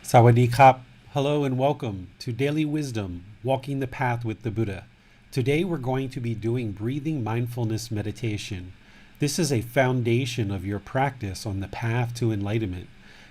Sawadee Hello and welcome to Daily Wisdom, Walking the Path with the Buddha. Today we're going to be doing Breathing Mindfulness Meditation. This is a foundation of your practice on the path to enlightenment.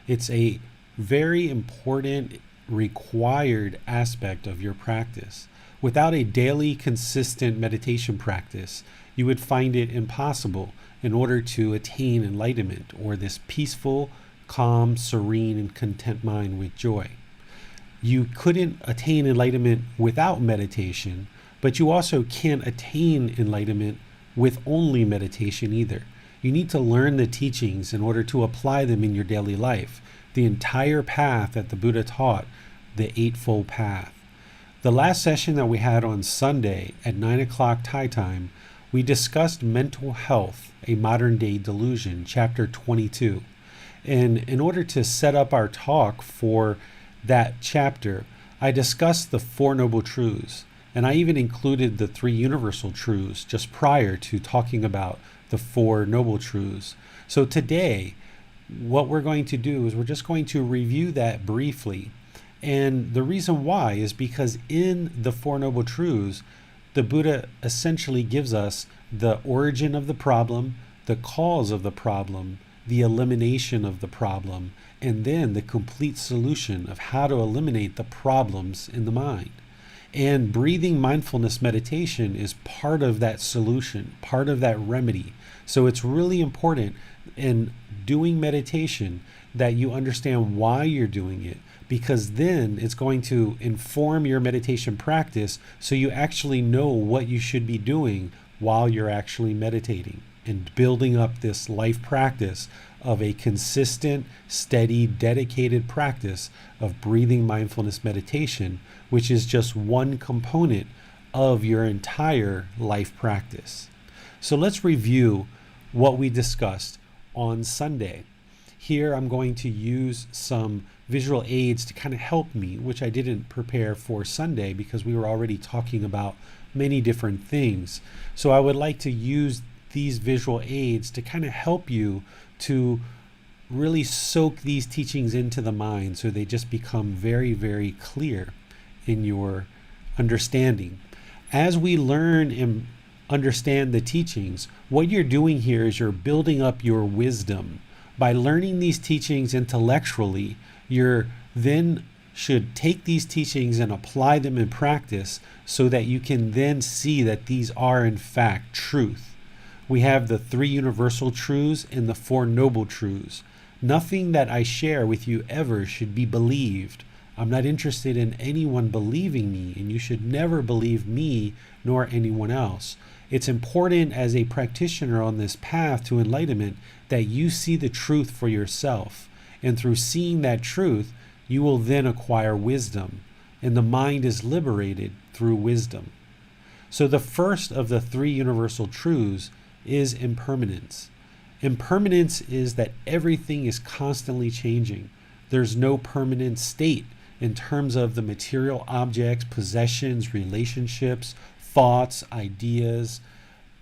It's a very important, required aspect of your practice. Without a daily, consistent meditation practice, you would find it impossible in order to attain enlightenment or this peaceful, calm, serene, and content mind with joy. You couldn't attain enlightenment without meditation, but you also can't attain enlightenment with only meditation either. You need to learn the teachings in order to apply them in your daily life. The entire path that the Buddha taught, the Eightfold Path. The last session that we had on Sunday at 9 o'clock Thai time, we discussed mental health, a modern day delusion, chapter 22. And in order to set up our talk for that chapter, I discussed the Four Noble Truths, and I even included the Three Universal Truths just prior to talking about the Four Noble Truths. So today, what we're going to do is we're just going to review that briefly. And the reason why is because in the Four Noble Truths, the Buddha essentially gives us the origin of the problem, the cause of the problem, the elimination of the problem, and then the complete solution of how to eliminate the problems in the mind. And breathing mindfulness meditation is part of that solution, part of that remedy. So it's really important in doing meditation that you understand why you're doing it, because then it's going to inform your meditation practice so you actually know what you should be doing while you're actually meditating and building up this life practice of a consistent, steady, dedicated practice of breathing mindfulness meditation, which is just one component of your entire life practice. So let's review what we discussed on Sunday. Here I'm going to use some visual aids to kind of help me, which I didn't prepare for Sunday because we were already talking about many different things. So I would like to use these visual aids to kind of help you to really soak these teachings into the mind so they just become very, very clear in your understanding. As we learn and understand the teachings, what you're doing here is you're building up your wisdom. By learning these teachings intellectually, you're then should take these teachings and apply them in practice so that you can then see that these are in fact truth. We have the Three Universal Truths and the Four Noble Truths. Nothing that I share with you ever should be believed. I'm not interested in anyone believing me, and you should never believe me nor anyone else. It's important as a practitioner on this path to enlightenment that you see the truth for yourself. And through seeing that truth, you will then acquire wisdom, and the mind is liberated through wisdom. So the first of the Three Universal Truths is impermanence. Impermanence is that everything is constantly changing. There's no permanent state in terms of the material objects, possessions, relationships, thoughts, ideas.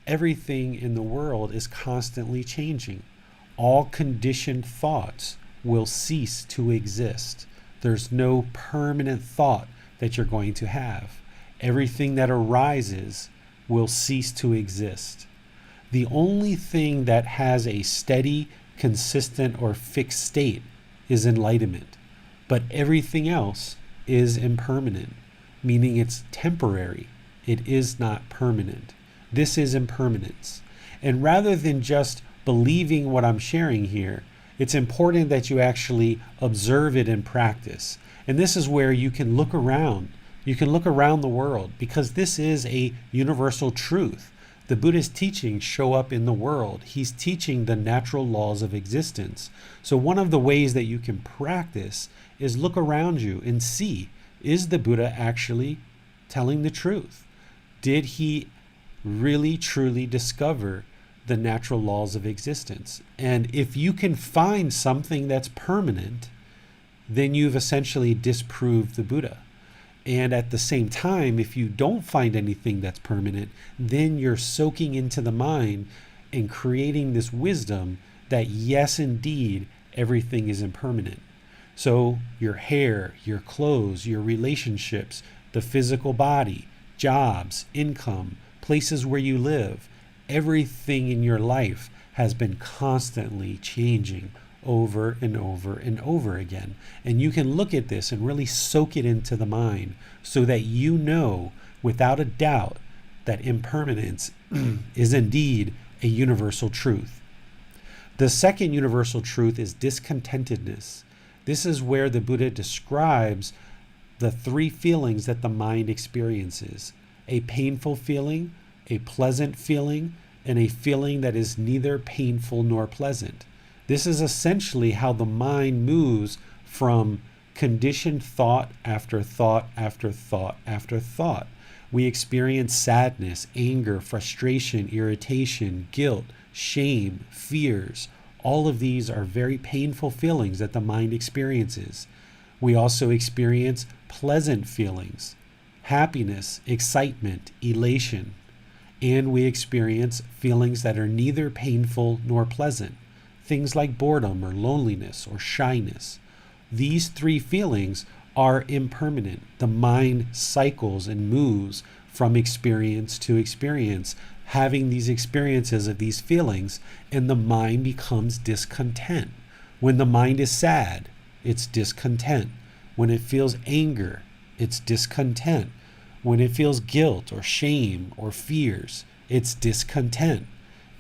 Everything in the world is constantly changing. All conditioned thoughts will cease to exist. There's no permanent thought that you're going to have. Everything that arises will cease to exist. The only thing that has a steady, consistent, or fixed state is enlightenment. But everything else is impermanent, meaning it's temporary. It is not permanent. This is impermanence. And rather than just believing what I'm sharing here, it's important that you actually observe it in practice. And this is where you can look around. You can look around the world because this is a universal truth. The Buddha's teachings show up in the world. He's teaching the natural laws of existence. So one of the ways that you can practice is look around you and see, is the Buddha actually telling the truth? Did he really truly discover the natural laws of existence? And if you can find something that's permanent, then you've essentially disproved the Buddha. And at the same time, if you don't find anything that's permanent, then you're soaking into the mind and creating this wisdom that yes, indeed, everything is impermanent. So your hair, your clothes, your relationships, the physical body, jobs, income, places where you live, everything in your life has been constantly changing over and over and over again. And you can look at this and really soak it into the mind so that you know without a doubt that impermanence is indeed a universal truth. The second universal truth is discontentedness. This is where the Buddha describes the three feelings that the mind experiences: a painful feeling, a pleasant feeling, and a feeling that is neither painful nor pleasant. This is essentially how the mind moves from conditioned thought after thought after thought after thought. We experience sadness, anger, frustration, irritation, guilt, shame, fears. All of these are very painful feelings that the mind experiences. We also experience pleasant feelings, happiness, excitement, elation, and we experience feelings that are neither painful nor pleasant, things like boredom or loneliness or shyness. These three feelings are impermanent. The mind cycles and moves from experience to experience, having these experiences of these feelings, and the mind becomes discontent. When the mind is sad, it's discontent. When it feels anger, it's discontent. When it feels guilt or shame or fears, it's discontent.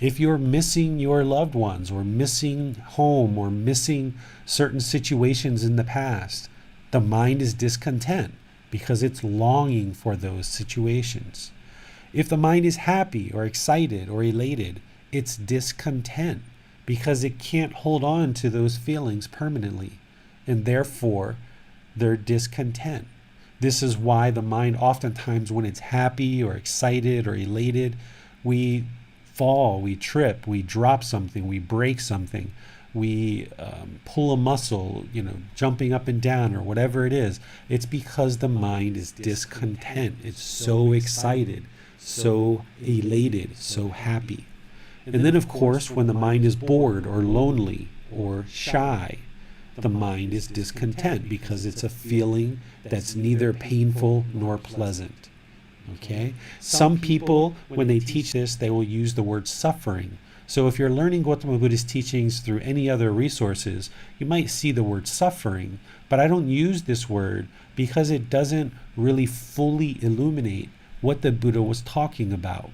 If you're missing your loved ones or missing home or missing certain situations in the past, the mind is discontent because it's longing for those situations. If the mind is happy or excited or elated, it's discontent because it can't hold on to those feelings permanently, and therefore they're discontent. This is why the mind oftentimes, when it's happy or excited or elated, we fall, we trip, we drop something, we break something, we pull a muscle, jumping up and down or whatever it is. It's because the mind is discontent. It's so excited, so elated, so happy. And then, of course, when the mind is bored or lonely or shy, the mind is discontent because it's a feeling that's neither painful nor pleasant. Okay? Some people, when they teach this, they will use the word suffering. So if you're learning Gotama Buddha's teachings through any other resources, you might see the word suffering, but I don't use this word because it doesn't really fully illuminate what the Buddha was talking about.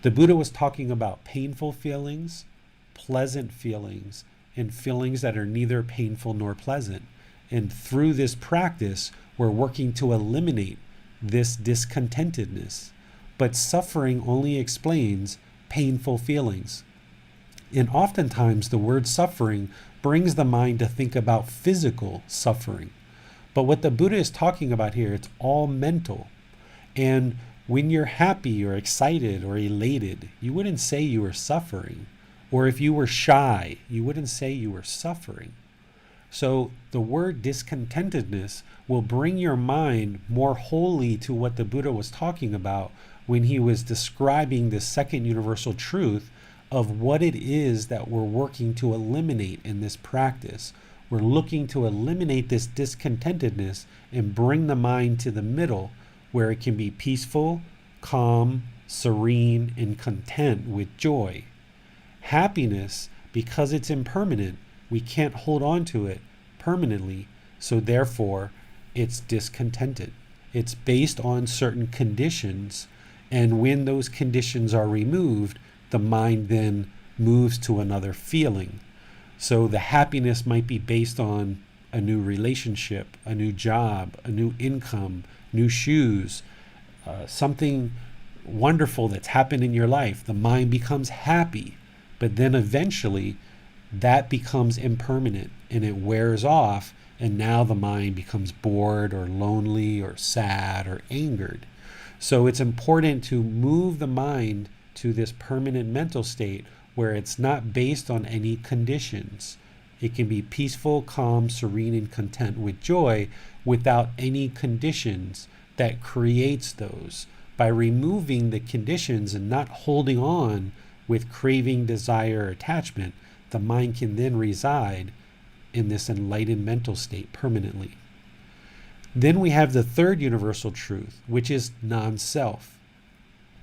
The Buddha was talking about painful feelings, pleasant feelings, and feelings that are neither painful nor pleasant. And through this practice, we're working to eliminate this discontentedness. But suffering only explains painful feelings. And oftentimes the word suffering brings the mind to think about physical suffering. But what the Buddha is talking about here, it's all mental. And when you're happy or excited or elated, you wouldn't say you were suffering. Or if you were shy, you wouldn't say you were suffering. So the word discontentedness will bring your mind more wholly to what the Buddha was talking about when he was describing the second universal truth of what it is that we're working to eliminate in this practice. We're looking to eliminate this discontentedness and bring the mind to the middle where it can be peaceful, calm, serene, and content with joy. Happiness, because it's impermanent, we can't hold on to it permanently, so therefore it's discontented. It's based on certain conditions, and when those conditions are removed, the mind then moves to another feeling. So the happiness might be based on a new relationship, a new job, a new income, new shoes, something wonderful that's happened in your life. The mind becomes happy, but then eventually that becomes impermanent and it wears off, and now the mind becomes bored or lonely or sad or angered. So it's important to move the mind to this permanent mental state where it's not based on any conditions. It can be peaceful, calm, serene, and content with joy without any conditions that creates those. By removing the conditions and not holding on with craving, desire, or attachment, the mind can then reside in this enlightened mental state permanently. Then we have the third universal truth, which is non-self.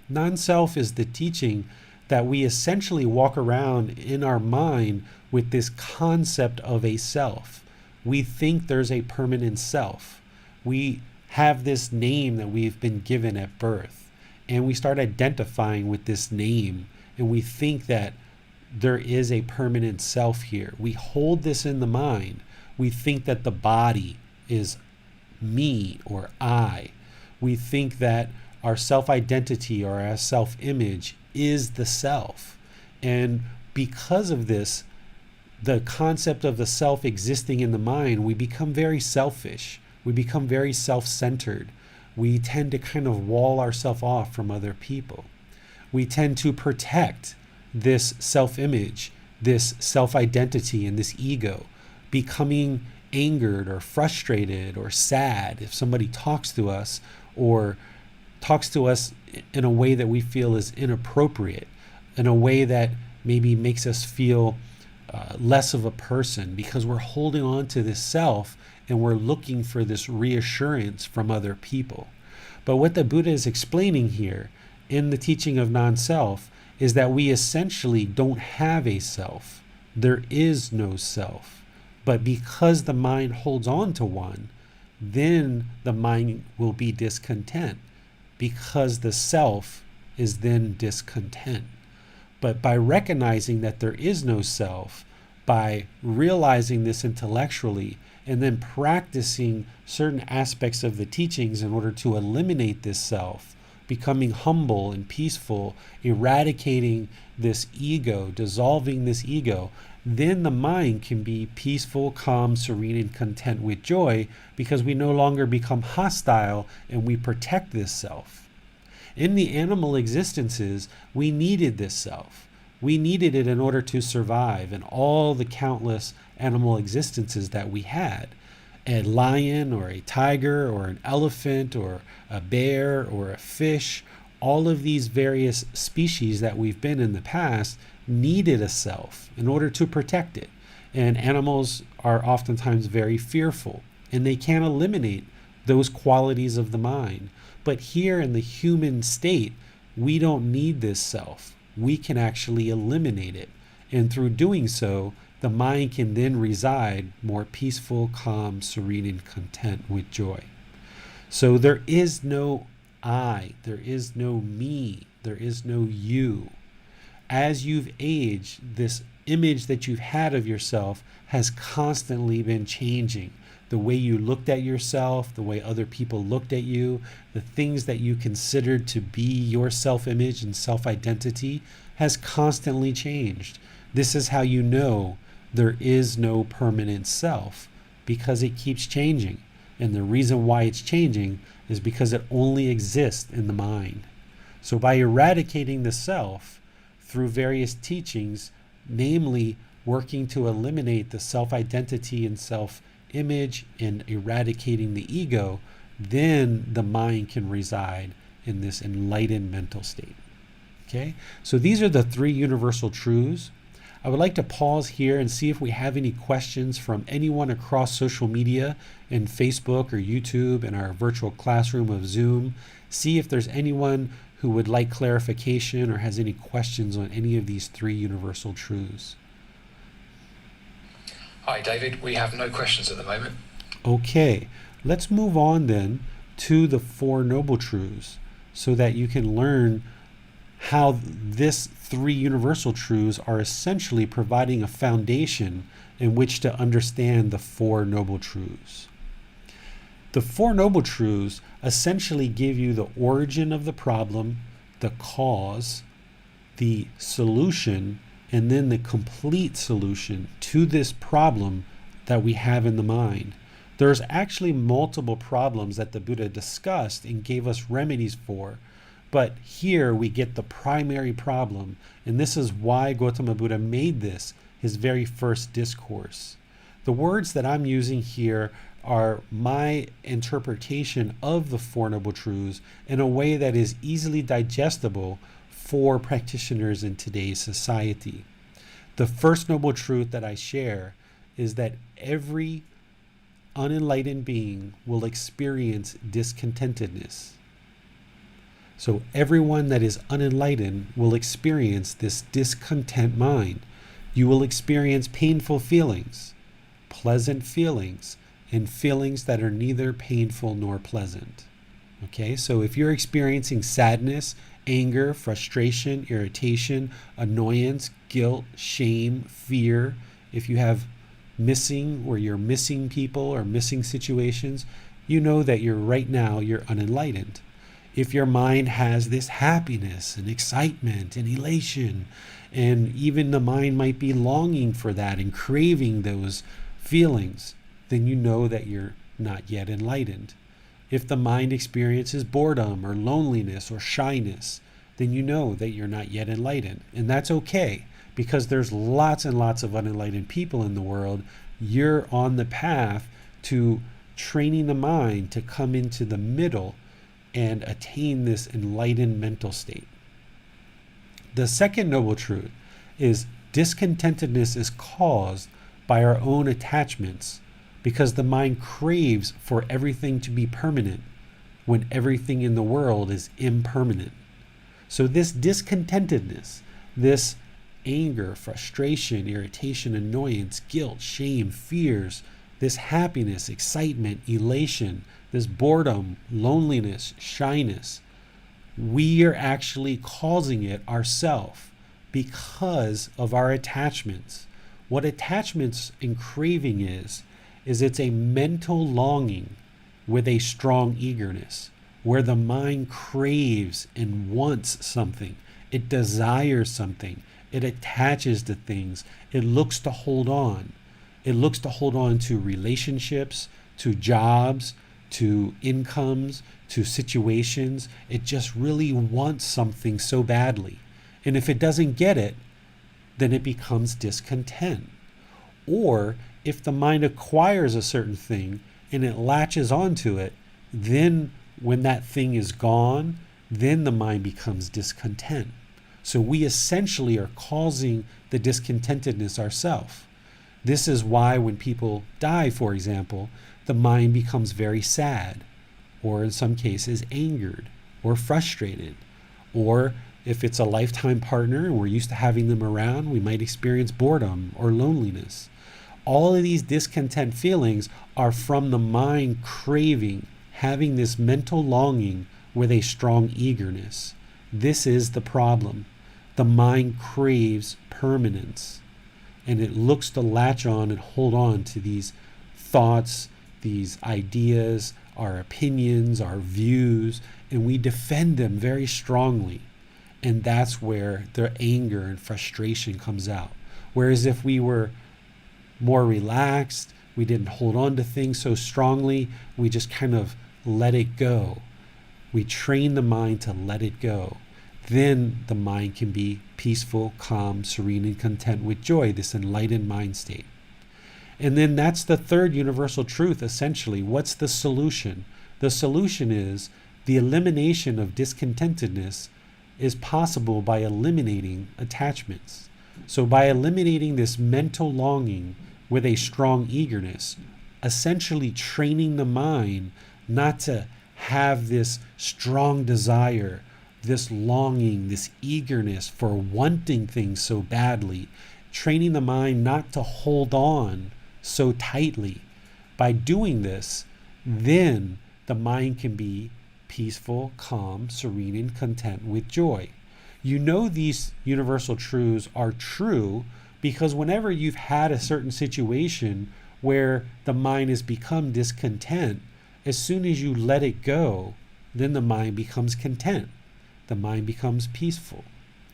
Non-self is the teaching that we essentially walk around in our mind with this concept of a self. We think there's a permanent self. We have this name that we've been given at birth, and we start identifying with this name, and we think that there is a permanent self here. We hold this in the mind. We think that the body is me or I. We think that our self-identity or our self-image is the self. And because of this, the concept of the self existing in the mind, we become very selfish. We become very self-centered. We tend to kind of wall ourselves off from other people. We tend to protect this self-image, this self-identity, and this ego, becoming angered or frustrated or sad if somebody talks to us or talks to us in a way that we feel is inappropriate, in a way that maybe makes us feel less of a person, because we're holding on to this self and we're looking for this reassurance from other people. But what the Buddha is explaining here in the teaching of non-self is that we essentially don't have a self. There is no self. But because the mind holds on to one, then the mind will be discontent, because the self is then discontent. But by recognizing that there is no self, by realizing this intellectually, and then practicing certain aspects of the teachings in order to eliminate this self, becoming humble and peaceful, eradicating this ego, dissolving this ego, then the mind can be peaceful, calm, serene, and content with joy, because we no longer become hostile and we protect this self. In the animal existences, we needed this self. We needed it in order to survive in all the countless animal existences that we had. A lion or a tiger or an elephant or a bear or a fish, all of these various species that we've been in the past needed a self in order to protect it. And animals are oftentimes very fearful, and they can't eliminate those qualities of the mind. But here in the human state, we don't need this self. We can actually eliminate it. And through doing so, the mind can then reside more peaceful, calm, serene, and content with joy. So there is no I, there is no me, there is no you. As you've aged, this image that you've had of yourself has constantly been changing. The way you looked at yourself, the way other people looked at you, the things that you considered to be your self-image and self-identity has constantly changed. This is how you know there is no permanent self, because it keeps changing. And the reason why it's changing is because it only exists in the mind. So by eradicating the self through various teachings, namely working to eliminate the self-identity and self-image and eradicating the ego, then the mind can reside in this enlightened mental state. Okay, so these are the three universal truths. I would like to pause here and see if we have any questions from anyone across social media in Facebook or YouTube in our virtual classroom of Zoom. See if there's anyone who would like clarification or has any questions on any of these three universal truths. Hi, David. We have no questions at the moment. Okay, let's move on then to the Four Noble Truths so that you can learn how this three universal truths are essentially providing a foundation in which to understand the Four Noble Truths. The Four Noble Truths essentially give you the origin of the problem, the cause, the solution, and then the complete solution to this problem that we have in the mind. There's actually multiple problems that the Buddha discussed and gave us remedies for, but here we get the primary problem, and this is why Gotama Buddha made this his very first discourse. The words that I'm using here are my interpretation of the Four Noble Truths in a way that is easily digestible for practitioners in today's society. The first noble truth that I share is that every unenlightened being will experience discontentedness. So everyone that is unenlightened will experience this discontent mind. You will experience painful feelings, pleasant feelings, and feelings that are neither painful nor pleasant. Okay, so if you're experiencing sadness, anger, frustration, irritation, annoyance, guilt, shame, fear, if you have missing or you're missing people or missing situations, you know that you're unenlightened. If your mind has this happiness and excitement and elation, and even the mind might be longing for that and craving those feelings, then you know that you're not yet enlightened. If the mind experiences boredom or loneliness or shyness, then you know that you're not yet enlightened. And that's okay, because there's lots and lots of unenlightened people in the world. You're on the path to training the mind to come into the middle and attain this enlightened mental state. The second noble truth is discontentedness is caused by our own attachments, because the mind craves for everything to be permanent when everything in the world is impermanent. So this discontentedness, this anger, frustration, irritation, annoyance, guilt, shame, fears, this happiness, excitement, elation, this boredom, loneliness, shyness, we are actually causing it ourselves because of our attachments. What attachments and craving is it's a mental longing with a strong eagerness, where the mind craves and wants something. It desires something. It attaches to things. It looks to hold on. It looks to hold on to relationships, to jobs, to incomes, to situations. It just really wants something so badly. And if it doesn't get it, then it becomes discontent. Or if the mind acquires a certain thing and it latches onto it, then when that thing is gone, then the mind becomes discontent. So we essentially are causing the discontentedness ourselves. This is why when people die, for example, the mind becomes very sad, or in some cases angered, or frustrated. Or if it's a lifetime partner and we're used to having them around, we might experience boredom or loneliness. All of these discontent feelings are from the mind craving, having this mental longing with a strong eagerness. This is the problem. The mind craves permanence, and it looks to latch on and hold on to these thoughts, these ideas, our opinions, our views, and we defend them very strongly. And that's where the anger and frustration comes out. Whereas if we were more relaxed, we didn't hold on to things so strongly, we just kind of let it go. We train the mind to let it go. Then the mind can be peaceful, calm, serene, and content with joy, this enlightened mind state. And then that's the third universal truth, essentially. What's the solution? The solution is the elimination of discontentedness is possible by eliminating attachments. So by eliminating this mental longing with a strong eagerness, essentially training the mind not to have this strong desire, this longing, this eagerness for wanting things so badly, training the mind not to hold on so tightly. By doing this, then the mind can be peaceful, calm, serene, and content with joy. You know these universal truths are true because whenever you've had a certain situation where the mind has become discontent, as soon as you let it go, then the mind becomes content. The mind becomes peaceful,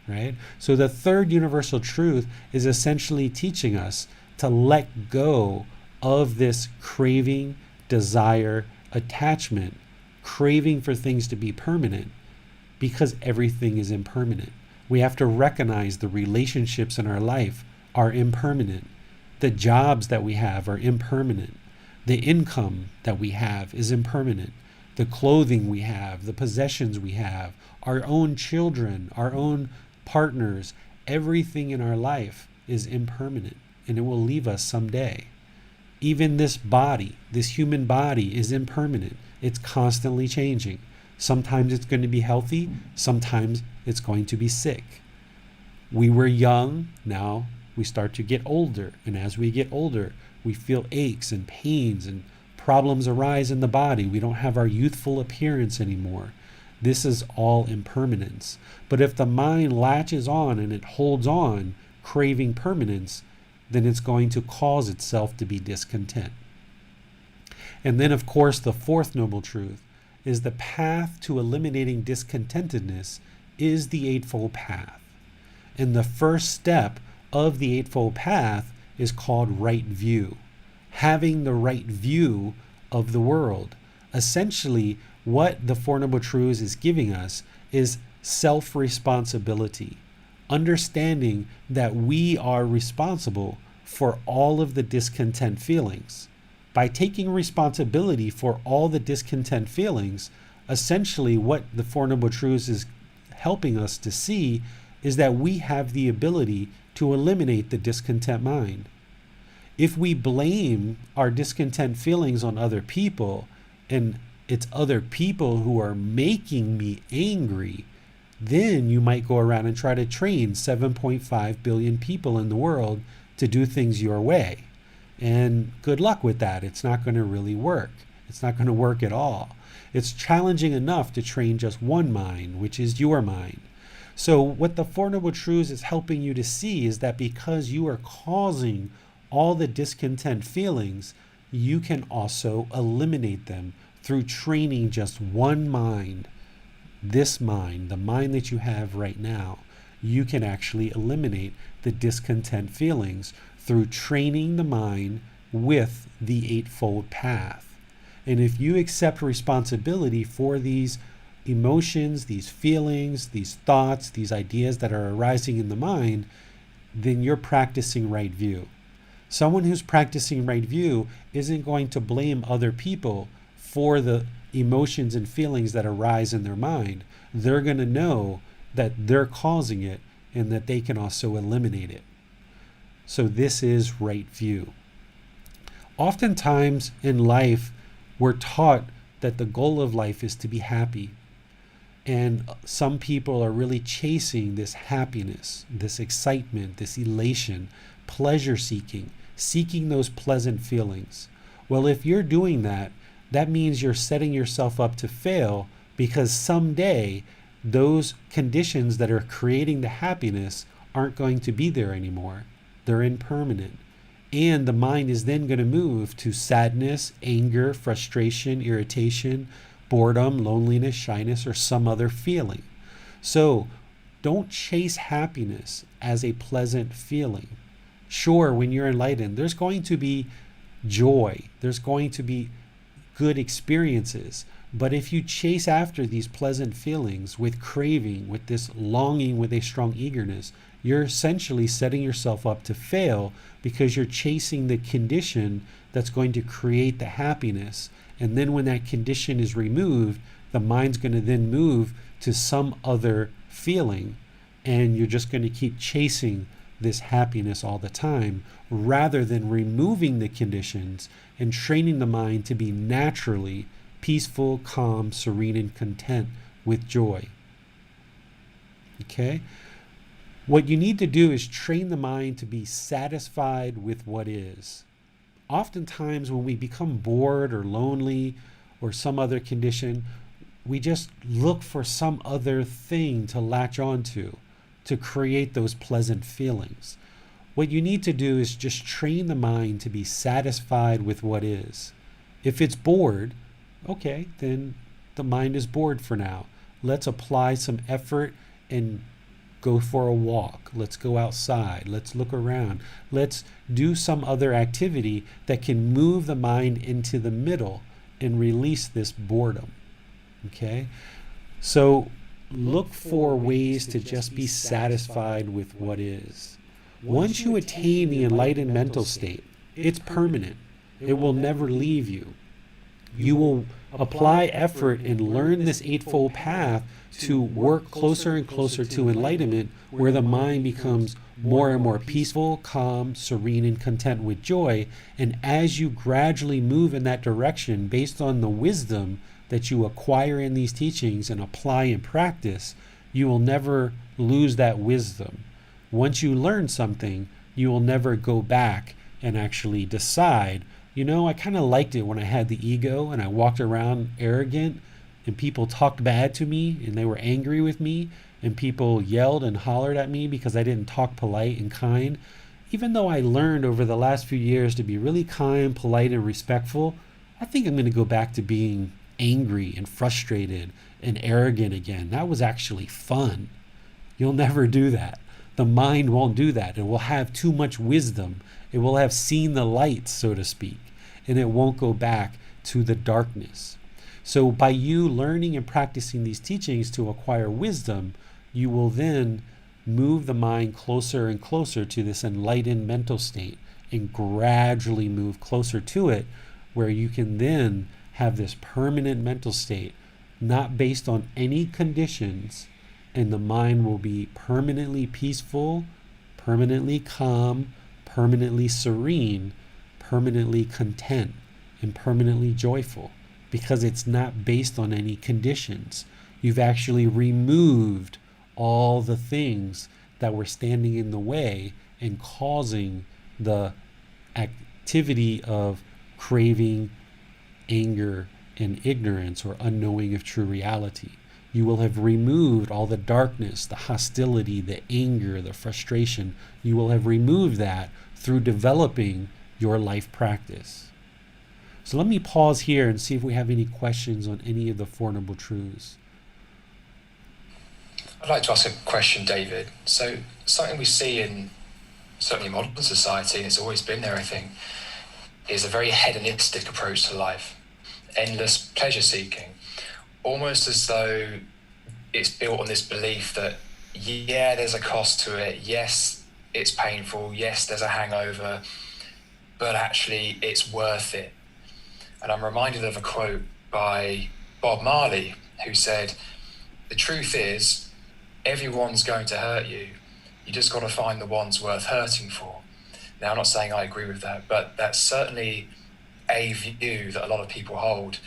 right? So the third universal truth is essentially teaching us to let go of this craving, desire, attachment, craving for things to be permanent, because everything is impermanent. We have to recognize the relationships in our life are impermanent. The jobs that we have are impermanent. The income that we have is impermanent. The clothing we have, the possessions we have, our own children, our own partners, everything in our life is impermanent. and it will leave us someday. Even this body, this human body, is impermanent. It's constantly changing. Sometimes it's going to be healthy, sometimes it's going to be sick. We were young, now we start to get older, and as we get older, we feel aches and pains and problems arise in the body. We don't have our youthful appearance anymore. This is all impermanence. But if the mind latches on and it holds on, craving permanence, then it's going to cause itself to be discontent. And then, of course, the fourth noble truth is the path to eliminating discontentedness is the Eightfold Path. And the first step of the Eightfold Path is called right view. Having the right view of the world. Essentially, what the Four Noble Truths is giving us is self-responsibility. Understanding that we are responsible for all of the discontent feelings. By taking responsibility for all the discontent feelings, essentially what the Four Noble Truths is helping us to see is that we have the ability to eliminate the discontent mind. If we blame our discontent feelings on other people, and it's other people who are making me angry, then you might go around and try to train 7.5 billion people in the world to do things your way. And good luck with that. It's not going to really work. It's not going to work at all. It's challenging enough to train just one mind, which is your mind. So what the Four Noble Truths is helping you to see is that because you are causing all the discontent feelings, you can also eliminate them through training just one mind. This mind, the mind that you have right now, you can actually eliminate the discontent feelings through training the mind with the Eightfold Path. And if you accept responsibility for these emotions, these feelings, these thoughts, these ideas that are arising in the mind, then you're practicing right view. Someone who's practicing right view isn't going to blame other people for the emotions and feelings that arise in their mind. They're going to know that they're causing it and that they can also eliminate it. So this is right view. Oftentimes in life, we're taught that the goal of life is to be happy. And some people are really chasing this happiness, this excitement, this elation, pleasure seeking, seeking those pleasant feelings. Well, if you're doing that, that means you're setting yourself up to fail, because someday those conditions that are creating the happiness aren't going to be there anymore. They're impermanent. And the mind is then going to move to sadness, anger, frustration, irritation, boredom, loneliness, shyness, or some other feeling. So don't chase happiness as a pleasant feeling. Sure, when you're enlightened, there's going to be joy. There's going to be good experiences. But if you chase after these pleasant feelings with craving, with this longing, with a strong eagerness, you're essentially setting yourself up to fail, because you're chasing the condition that's going to create the happiness. And then when that condition is removed, the mind's going to then move to some other feeling, and you're just going to keep chasing this happiness all the time, rather than removing the conditions and training the mind to be naturally peaceful, calm, serene, and content with joy. Okay? What you need to do is train the mind to be satisfied with what is. Oftentimes when we become bored or lonely or some other condition, we just look for some other thing to latch onto to create those pleasant feelings. What you need to do is just train the mind to be satisfied with what is. If it's bored, okay, then the mind is bored for now. Let's apply some effort and go for a walk. Let's go outside. Let's look around. Let's do some other activity that can move the mind into the middle and release this boredom. Okay? So look for ways to just be satisfied with what is. Once you attain the enlightened mental state, it's permanent. It will never leave you. You will apply effort and learn this Eightfold Path to work closer and closer to enlightenment, where the mind becomes more and more peaceful, calm, serene, and content with joy. And as you gradually move in that direction based on the wisdom that you acquire in these teachings and apply and practice, you will never lose that wisdom. Once you learn something, you will never go back and actually decide, I kind of liked it when I had the ego and I walked around arrogant and people talked bad to me and they were angry with me and people yelled and hollered at me because I didn't talk polite and kind. Even though I learned over the last few years to be really kind, polite, and respectful, I think I'm going to go back to being angry and frustrated and arrogant again. That was actually fun. You'll never do that. The mind won't do that. It will have too much wisdom. It will have seen the light, so to speak, and it won't go back to the darkness. So by you learning and practicing these teachings to acquire wisdom, you will then move the mind closer and closer to this enlightened mental state and gradually move closer to it, where you can then have this permanent mental state, not based on any conditions, and the mind will be permanently peaceful, permanently calm, permanently serene, permanently content, and permanently joyful, because it's not based on any conditions. You've actually removed all the things that were standing in the way and causing the activity of craving, anger, and ignorance or unknowing of true reality. You will have removed all the darkness, the hostility, the anger, the frustration. You will have removed that through developing your life practice. So let me pause here and see if we have any questions on any of the Four Noble Truths. I'd like to ask a question, David. So something we see in certainly modern society, and it's always been there, I think, is a very hedonistic approach to life. Endless pleasure seeking, almost as though it's built on this belief that, yeah, there's a cost to it. Yes, it's painful. Yes, there's a hangover, but actually it's worth it. And I'm reminded of a quote by Bob Marley, who said, "The truth is, everyone's going to hurt you. You just got to find the ones worth hurting for." Now, I'm not saying I agree with that, but that's certainly a view that a lot of people hold.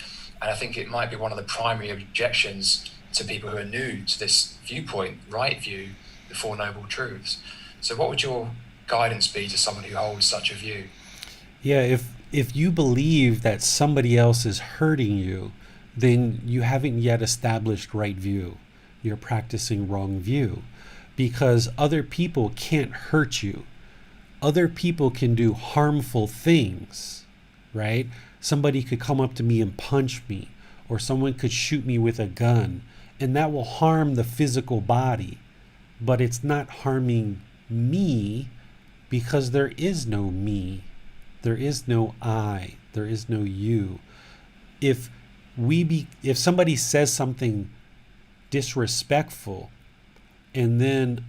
And I think it might be one of the primary objections to people who are new to this viewpoint, right view, the Four Noble Truths. So what would your guidance be to someone who holds such a view? Yeah, if you believe that somebody else is hurting you, then you haven't yet established right view. You're practicing wrong view, because other people can't hurt you. Other people can do harmful things, right? Somebody could come up to me and punch me, or someone could shoot me with a gun, and that will harm the physical body, but it's not harming me, because there is no me. There is no I. There is no you. If somebody says something disrespectful and then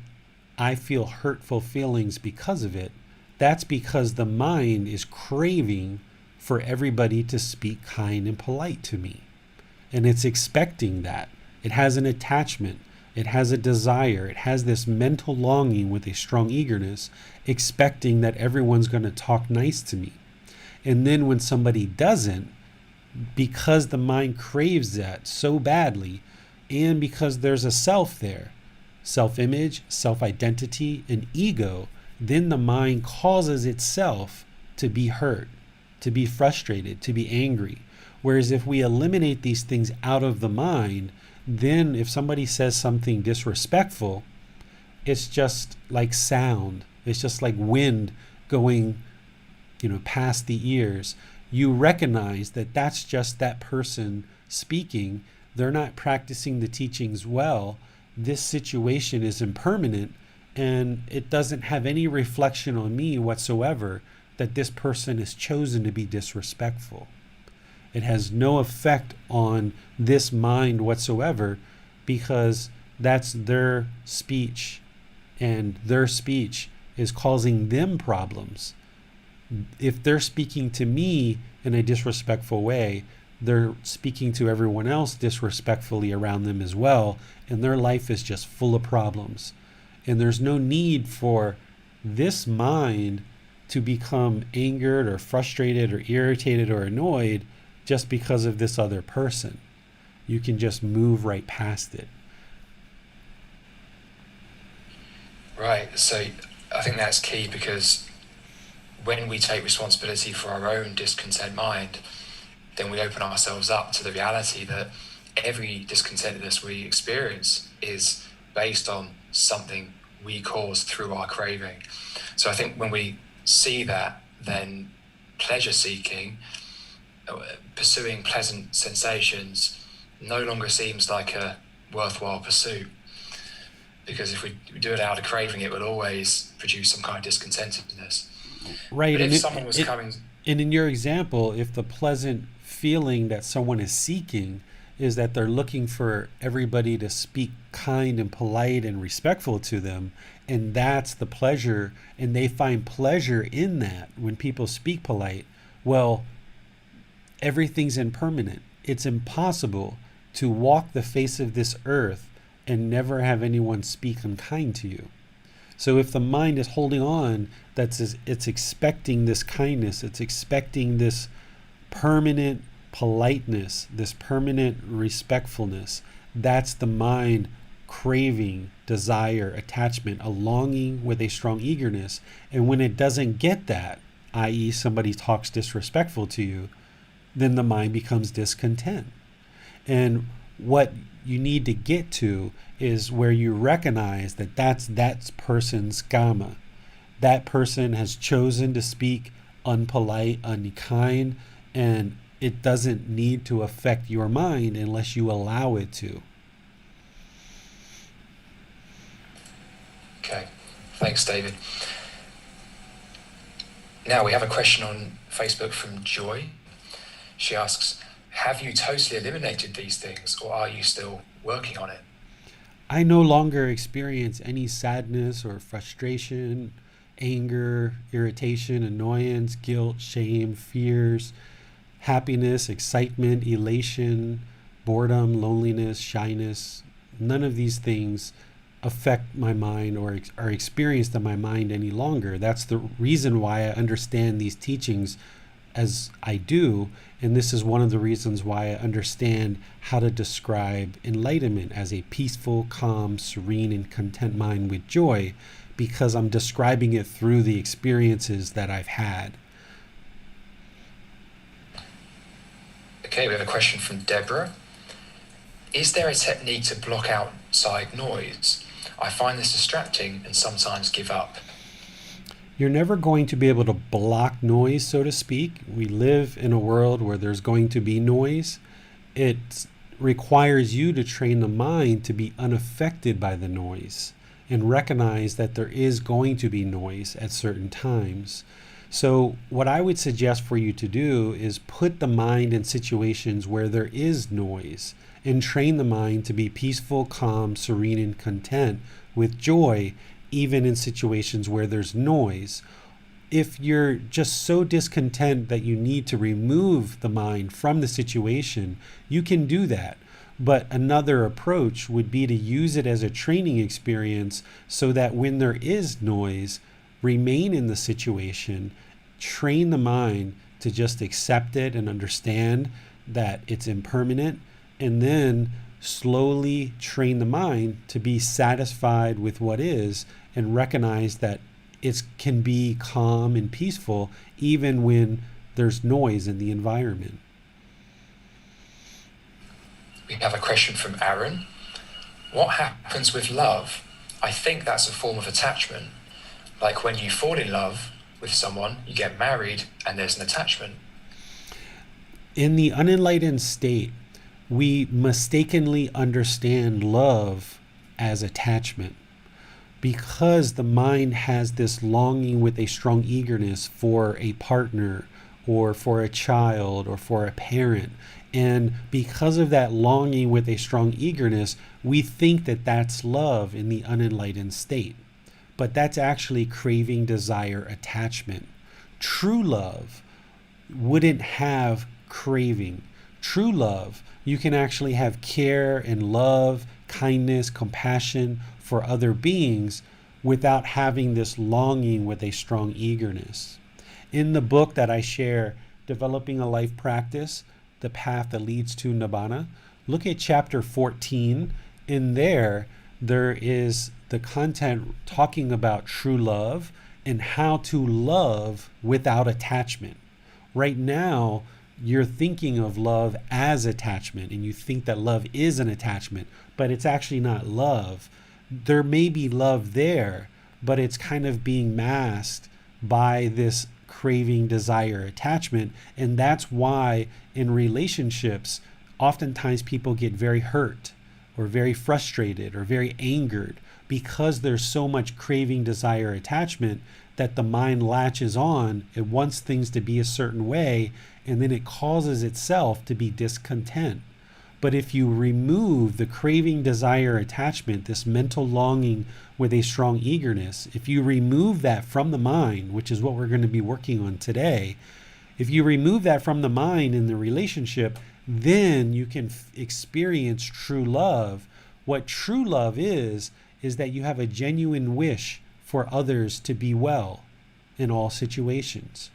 I feel hurtful feelings because of it, that's because the mind is craving for everybody to speak kind and polite to me. And it's expecting that. It has an attachment. It has a desire. It has this mental longing with a strong eagerness, expecting that everyone's going to talk nice to me. And then when somebody doesn't, because the mind craves that so badly, and because there's a self there, self-image, self-identity, and ego, then the mind causes itself to be hurt, to be frustrated, to be angry. Whereas if we eliminate these things out of the mind, then if somebody says something disrespectful, it's just like sound. It's just like wind going, past the ears. You recognize that that's just that person speaking. They're not practicing the teachings well. This situation is impermanent, and it doesn't have any reflection on me whatsoever that this person has chosen to be disrespectful. It has no effect on this mind whatsoever, because that's their speech, and their speech is causing them problems. If they're speaking to me in a disrespectful way, they're speaking to everyone else disrespectfully around them as well, and their life is just full of problems. And there's no need for this mind to become angered or frustrated or irritated or annoyed just because of this other person. You can just move right past it. Right. So I think that's key, because when we take responsibility for our own discontent mind, then we open ourselves up to the reality that every discontentedness we experience is based on something we cause through our craving. So I think when we see that, then pleasure seeking, pursuing pleasant sensations, no longer seems like a worthwhile pursuit. Because if we do it out of craving, it will always produce some kind of discontentedness. Right. But And if someone was coming... and in your example, if the pleasant feeling that someone is seeking is that they're looking for everybody to speak kind and polite and respectful to them, and that's the pleasure, and they find pleasure in that when people speak polite, well, everything's impermanent. It's impossible to walk the face of this earth and never have anyone speak unkind to you. So if the mind is holding on, it's expecting this kindness, it's expecting this permanent politeness, this permanent respectfulness. That's the mind craving, desire, attachment, a longing with a strong eagerness. And when it doesn't get that, i.e. somebody talks disrespectful to you, then the mind becomes discontent. And what you need to get to is where you recognize that that's that person's Gama. That person has chosen to speak unpolite, unkind, and it doesn't need to affect your mind unless you allow it to. Okay, thanks, David. Now we have a question on Facebook from Joy. She asks, have you totally eliminated these things, or are you still working on it? I no longer experience any sadness or frustration, anger, irritation, annoyance, guilt, shame, fears, happiness, excitement, elation, boredom, loneliness, shyness. None of these things affect my mind or are experienced in my mind any longer. That's the reason why I understand these teachings as I do, and this is one of the reasons why I understand how to describe enlightenment as a peaceful, calm, serene, and content mind with joy, because I'm describing it through the experiences that I've had. Okay, we have a question from Deborah. Is there a technique to block outside noise? I find this distracting and sometimes give up. You're never going to be able to block noise, so to speak. We live in a world where there's going to be noise. It requires you to train the mind to be unaffected by the noise and recognize that there is going to be noise at certain times. So what I would suggest for you to do is put the mind in situations where there is noise and train the mind to be peaceful, calm, serene, and content with joy, even in situations where there's noise. If you're just so discontent that you need to remove the mind from the situation, you can do that. But another approach would be to use it as a training experience so that when there is noise, remain in the situation, train the mind to just accept it and understand that it's impermanent, and then slowly train the mind to be satisfied with what is and recognize that it can be calm and peaceful even when there's noise in the environment. We have a question from Aaron. What happens with love? I think that's a form of attachment. Like when you fall in love with someone, you get married and there's an attachment. In the unenlightened state, we mistakenly understand love as attachment because the mind has this longing with a strong eagerness for a partner or for a child or for a parent. And because of that longing with a strong eagerness, we think that that's love in the unenlightened state. But that's actually craving, desire, attachment. True love wouldn't have craving. True love, you can actually have care and love, kindness, compassion for other beings without having this longing with a strong eagerness. In the book that I share, Developing a Life Practice, The Path That Leads to Nibbana, look at chapter 14. In there is the content talking about true love and how to love without attachment. Right now, you're thinking of love as attachment, and you think that love is an attachment, but it's actually not love. There may be love there, but it's kind of being masked by this craving, desire, attachment. And that's why in relationships, oftentimes people get very hurt or very frustrated or very angered because there's so much craving, desire, attachment that the mind latches on. It wants things to be a certain way, and then it causes itself to be discontent. But if you remove the craving, desire, attachment, this mental longing with a strong eagerness, if you remove that from the mind, which is what we're going to be working on today, if you remove that from the mind in the relationship, then you can experience true love. What true love is that you have a genuine wish for others to be well in all situations.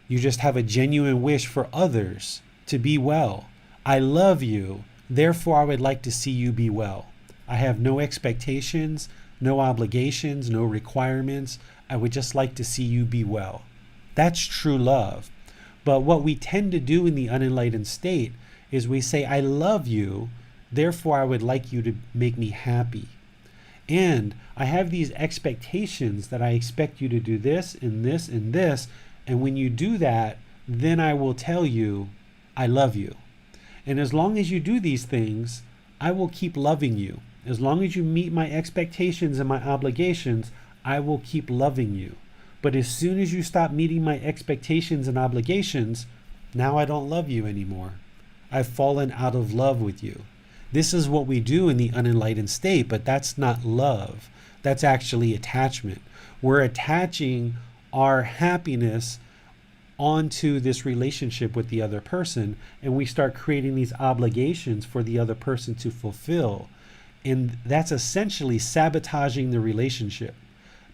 You just have a genuine wish for others to be well. I love you, therefore I would like to see you be well. I have no expectations, no obligations, no requirements. I would just like to see you be well. That's true love. But what we tend to do in the unenlightened state is we say, I love you, therefore I would like you to make me happy. And I have these expectations that I expect you to do this and this and this. And when you do that, then I will tell you, I love you. And as long as you do these things, I will keep loving you. As long as you meet my expectations and my obligations, I will keep loving you. But as soon as you stop meeting my expectations and obligations, now I don't love you anymore. I've fallen out of love with you. This is what we do in the unenlightened state, but that's not love. That's actually attachment. We're attaching our happiness onto this relationship with the other person, and we start creating these obligations for the other person to fulfill. And that's essentially sabotaging the relationship,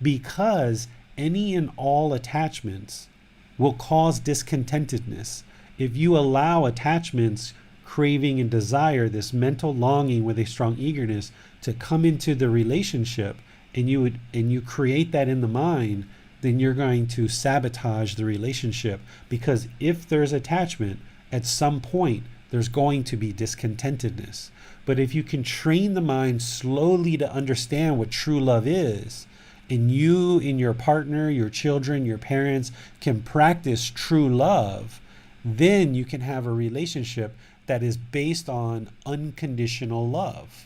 because any and all attachments will cause discontentedness. If you allow attachments, craving and desire, this mental longing with a strong eagerness to come into the relationship, and you create that in the mind, then you're going to sabotage the relationship, because if there's attachment, at some point there's going to be discontentedness. But if you can train the mind slowly to understand what true love is, and you and your partner, your children, your parents can practice true love, then you can have a relationship that is based on unconditional love.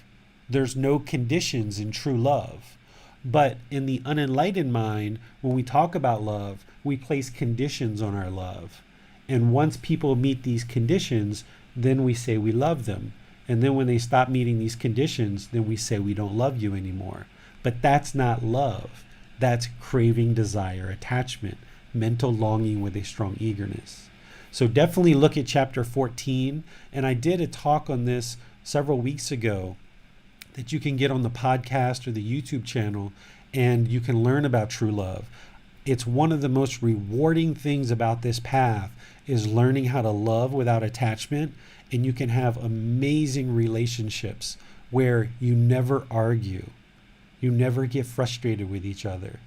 There's no conditions in true love. But in the unenlightened mind, when we talk about love, we place conditions on our love. And once people meet these conditions, then we say we love them. And then when they stop meeting these conditions, then we say we don't love you anymore. But that's not love. That's craving, desire, attachment, mental longing with a strong eagerness. So definitely look at chapter 14. And I did a talk on this several weeks ago that you can get on the podcast or the YouTube channel, and you can learn about true love. It's one of the most rewarding things about this path is learning how to love without attachment, and you can have amazing relationships where you never argue. You never get frustrated with each other.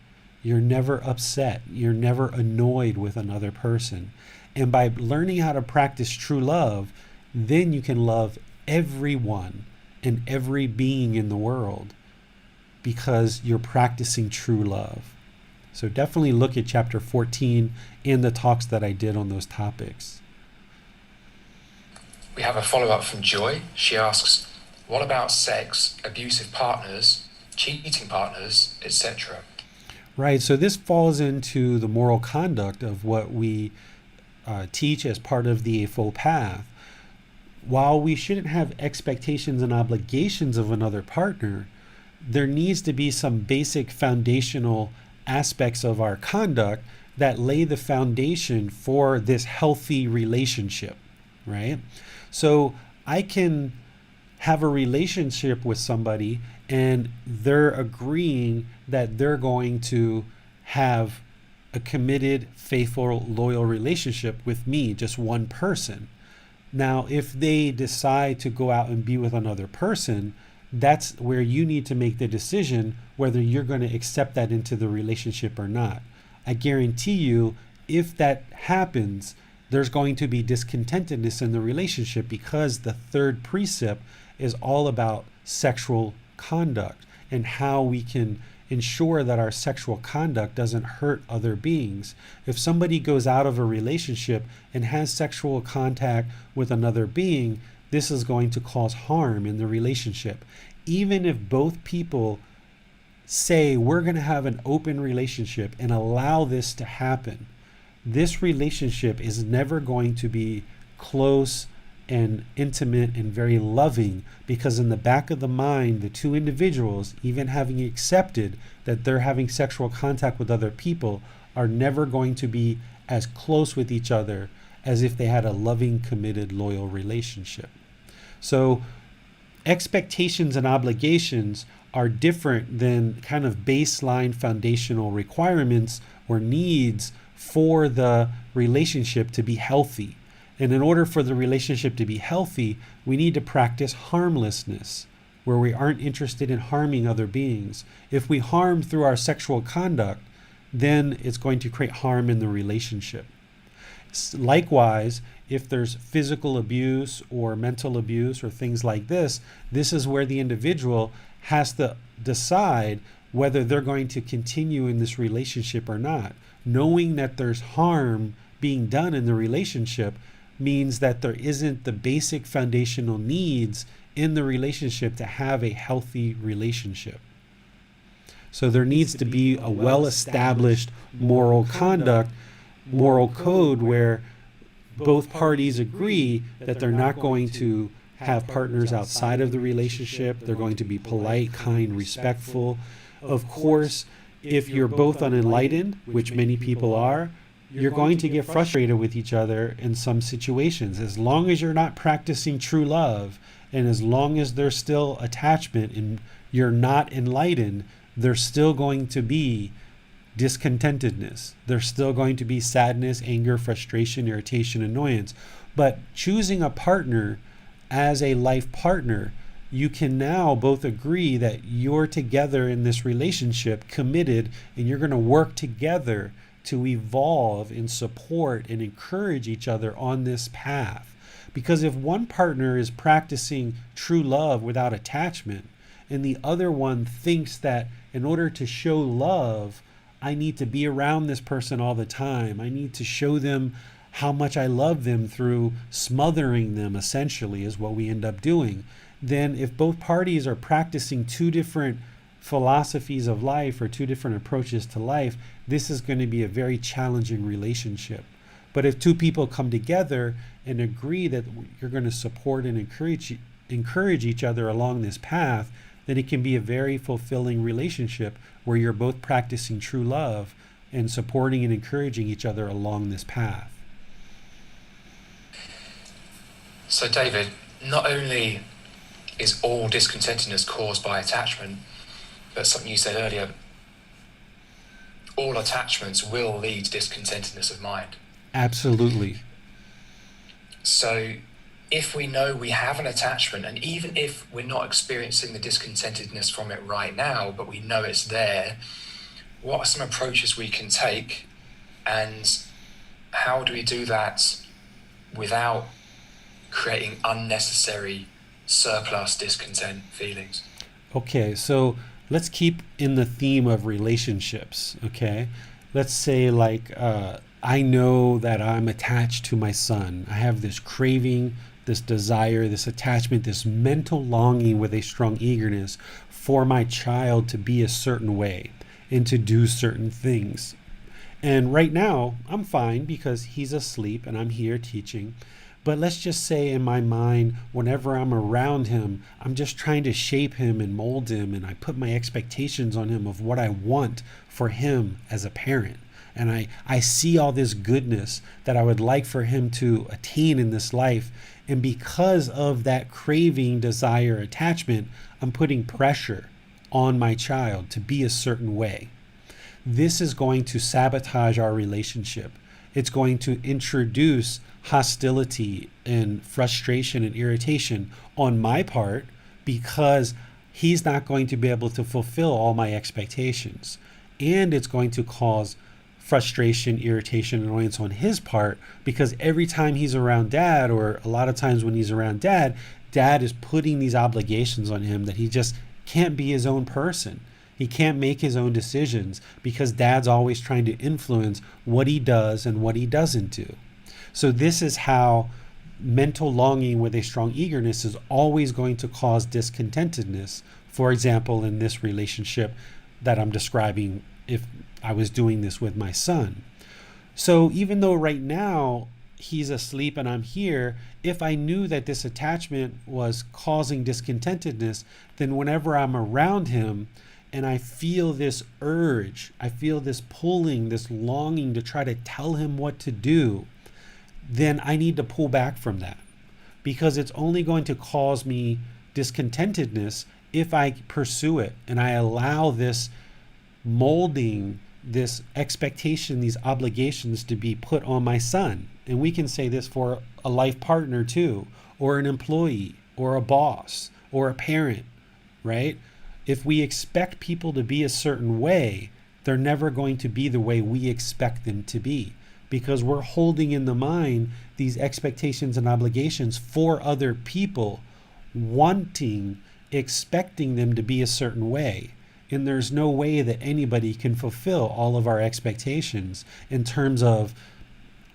You're never upset. You're never annoyed with another person. And by learning how to practice true love, then you can love everyone and every being in the world, because you're practicing true love. So definitely look at chapter 14 and the talks that I did on those topics. We have a follow-up from Joy. She asks, what about sex, abusive partners, cheating partners, etc.? Right, so this falls into the moral conduct of what we teach as part of the Eightfold Path. While we shouldn't have expectations and obligations of another partner, there needs to be some basic foundational aspects of our conduct that lay the foundation for this healthy relationship, right? So I can have a relationship with somebody and they're agreeing that they're going to have a committed, faithful, loyal relationship with me, just one person. Now, if they decide to go out and be with another person, that's where you need to make the decision whether you're going to accept that into the relationship or not. I guarantee you, if that happens, there's going to be discontentedness in the relationship, because the third precept is all about sexual conduct and how we can ensure that our sexual conduct doesn't hurt other beings. If somebody goes out of a relationship and has sexual contact with another being, this is going to cause harm in the relationship. Even if both people say we're going to have an open relationship and allow this to happen, this relationship is never going to be close and intimate and very loving, because in the back of the mind, the two individuals, even having accepted that they're having sexual contact with other people, are never going to be as close with each other as if they had a loving, committed, loyal relationship. So expectations and obligations are different than kind of baseline foundational requirements or needs for the relationship to be healthy. And in order for the relationship to be healthy, we need to practice harmlessness, where we aren't interested in harming other beings. If we harm through our sexual conduct, then it's going to create harm in the relationship. Likewise, if there's physical abuse or mental abuse or things like this is where the individual has to decide whether they're going to continue in this relationship or not. Knowing that there's harm being done in the relationship means that there isn't the basic foundational needs in the relationship to have a healthy relationship. So there needs to be a well-established moral conduct, moral code, where both parties agree that they're not going to have partners outside of the relationship. They're going to be polite, kind, respectful. Of course, if you're both unenlightened, which many people are, you're going to get frustrated with each other in some situations. As long as you're not practicing true love, and as long as there's still attachment and you're not enlightened, there's still going to be discontentedness. There's still going to be sadness, anger, frustration, irritation, annoyance. But choosing a partner as a life partner, you can now both agree that you're together in this relationship, committed, and you're going to work together to evolve and support and encourage each other on this path. Because if one partner is practicing true love without attachment, and the other one thinks that in order to show love, I need to be around this person all the time, I need to show them how much I love them through smothering them, essentially, is what we end up doing. Then if both parties are practicing two different philosophies of life or two different approaches to life, this is going to be a very challenging relationship. But if two people come together and agree that you're going to support and encourage each other along this path, then it can be a very fulfilling relationship where you're both practicing true love and supporting and encouraging each other along this path. So David, not only is all discontentedness caused by attachment, but something you said earlier, all attachments will lead to discontentedness of mind. Absolutely. So if we know we have an attachment, and even if we're not experiencing the discontentedness from it right now, but we know it's there, what are some approaches we can take, and how do we do that without creating unnecessary surplus discontent feelings? Okay, so let's keep in the theme of relationships, okay? Let's say I know that I'm attached to my son. I have this craving, this desire, this attachment, this mental longing with a strong eagerness for my child to be a certain way and to do certain things. And right now, I'm fine because he's asleep and I'm here teaching. But let's just say in my mind, whenever I'm around him, I'm just trying to shape him and mold him, and I put my expectations on him of what I want for him as a parent. And I see all this goodness that I would like for him to attain in this life. And because of that craving, desire, attachment, I'm putting pressure on my child to be a certain way. This is going to sabotage our relationship. It's going to introduce hostility and frustration and irritation on my part because he's not going to be able to fulfill all my expectations. And it's going to cause frustration, irritation, and annoyance on his part because every time he's around dad, or a lot of times when he's around dad, dad is putting these obligations on him that he just can't be his own person. He can't make his own decisions because dad's always trying to influence what he does and what he doesn't do. So this is how mental longing with a strong eagerness is always going to cause discontentedness. For example, in this relationship that I'm describing, if I was doing this with my son. So even though right now he's asleep and I'm here, if I knew that this attachment was causing discontentedness, then whenever I'm around him and I feel this urge, I feel this pulling, this longing to try to tell him what to do, then I need to pull back from that, because it's only going to cause me discontentedness if I pursue it and I allow this molding, this expectation, these obligations to be put on my son. And we can say this for a life partner too, or an employee, or a boss, or a parent, right? If we expect people to be a certain way, they're never going to be the way we expect them to be, because we're holding in the mind these expectations and obligations for other people, wanting, expecting them to be a certain way. And there's no way that anybody can fulfill all of our expectations in terms of,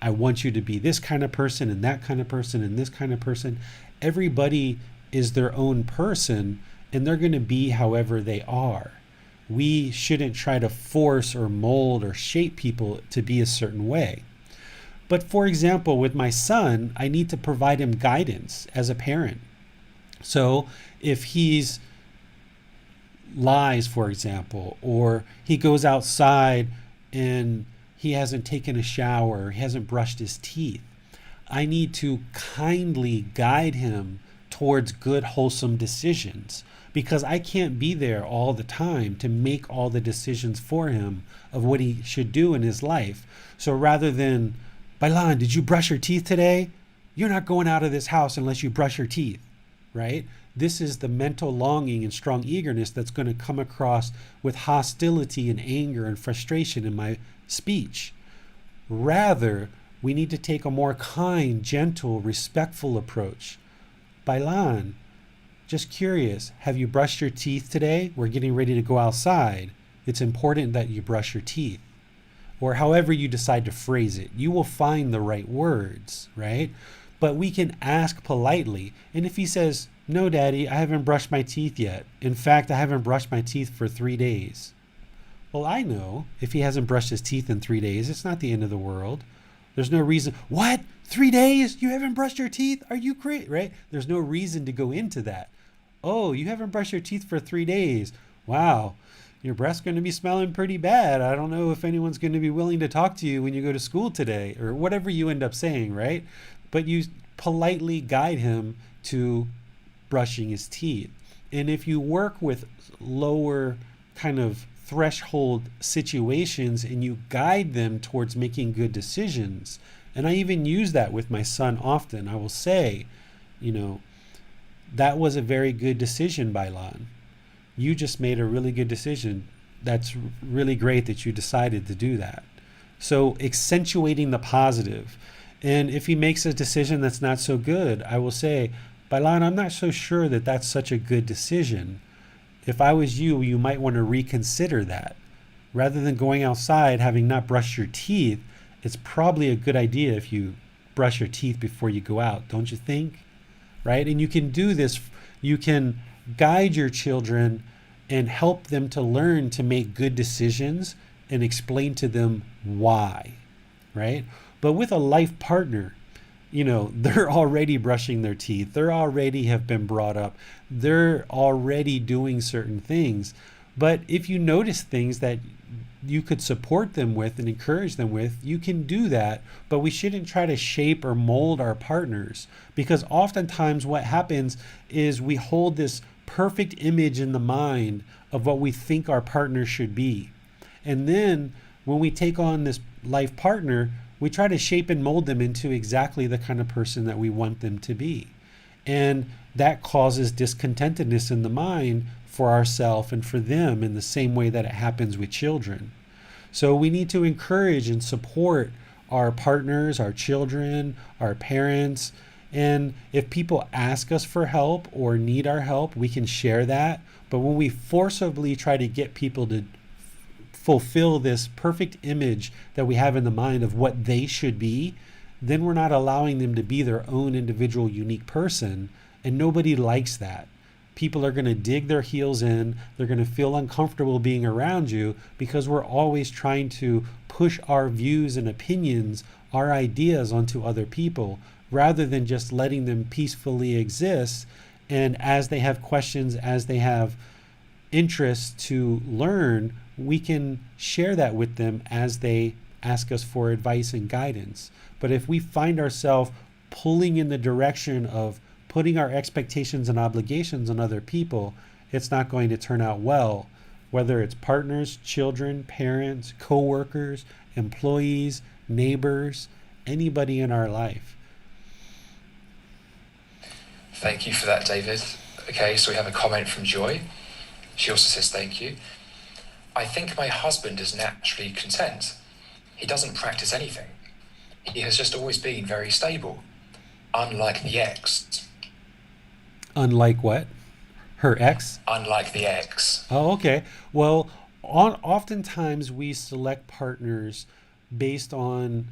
I want you to be this kind of person and that kind of person and this kind of person. Everybody is their own person and they're going to be however they are. We shouldn't try to force or mold or shape people to be a certain way. But for example, with my son, I need to provide him guidance as a parent. So if he's lies, for example, or he goes outside and he hasn't taken a shower, he hasn't brushed his teeth, I need to kindly guide him towards good, wholesome decisions, because I can't be there all the time to make all the decisions for him of what he should do in his life. So rather than, Bailan, did you brush your teeth today? You're not going out of this house unless you brush your teeth, right? This is the mental longing and strong eagerness that's going to come across with hostility and anger and frustration in my speech. Rather, we need to take a more kind, gentle, respectful approach. Bailan, just curious, have you brushed your teeth today? We're getting ready to go outside. It's important that you brush your teeth. Or however you decide to phrase it, you will find the right words, right? But we can ask politely. And if he says, no, Daddy, I haven't brushed my teeth yet. In fact, I haven't brushed my teeth for 3 days. Well, I know if he hasn't brushed his teeth in 3 days, it's not the end of the world. There's no reason. What? 3 days? You haven't brushed your teeth? Are you crazy? Right? There's no reason to go into that. Oh, you haven't brushed your teeth for 3 days. Wow. Your breath's going to be smelling pretty bad. I don't know if anyone's going to be willing to talk to you when you go to school today, or whatever you end up saying, right? But you politely guide him to brushing his teeth. And if you work with lower kind of threshold situations and you guide them towards making good decisions, and I even use that with my son often, I will say, that was a very good decision, Bailan. You just made a really good decision. That's really great that you decided to do that. So accentuating the positive. And if he makes a decision that's not so good, I will say, Bailan, I'm not so sure that that's such a good decision. If I was you, you might want to reconsider that. Rather than going outside having not brushed your teeth, it's probably a good idea if you brush your teeth before you go out, don't you think? Right? And you can do this, you can guide your children and help them to learn to make good decisions and explain to them why, right? But with a life partner, they're already brushing their teeth. They already have been brought up. They're already doing certain things. But if you notice things that you could support them with and encourage them with, you can do that. But we shouldn't try to shape or mold our partners, because oftentimes what happens is we hold this perfect image in the mind of what we think our partner should be. And then when we take on this life partner, we try to shape and mold them into exactly the kind of person that we want them to be. And that causes discontentedness in the mind for ourselves and for them, in the same way that it happens with children. So we need to encourage and support our partners, our children, our parents. And if people ask us for help or need our help, we can share that. But when we forcibly try to get people to fulfill this perfect image that we have in the mind of what they should be, then we're not allowing them to be their own individual, unique person. And nobody likes that. People are going to dig their heels in. They're going to feel uncomfortable being around you, because we're always trying to push our views and opinions, our ideas onto other people, rather than just letting them peacefully exist. And as they have questions, as they have interest to learn, we can share that with them as they ask us for advice and guidance. But if we find ourselves pulling in the direction of putting our expectations and obligations on other people, it's not going to turn out well, whether it's partners, children, parents, co-workers, employees, neighbors, anybody in our life. Thank you for that, David. Okay, so we have a comment from Joy. She also says, thank you. I think my husband is naturally content. He doesn't practice anything. He has just always been very stable, unlike the ex. Unlike what? Her ex? Unlike the ex. Oh, okay. Well, oftentimes we select partners based on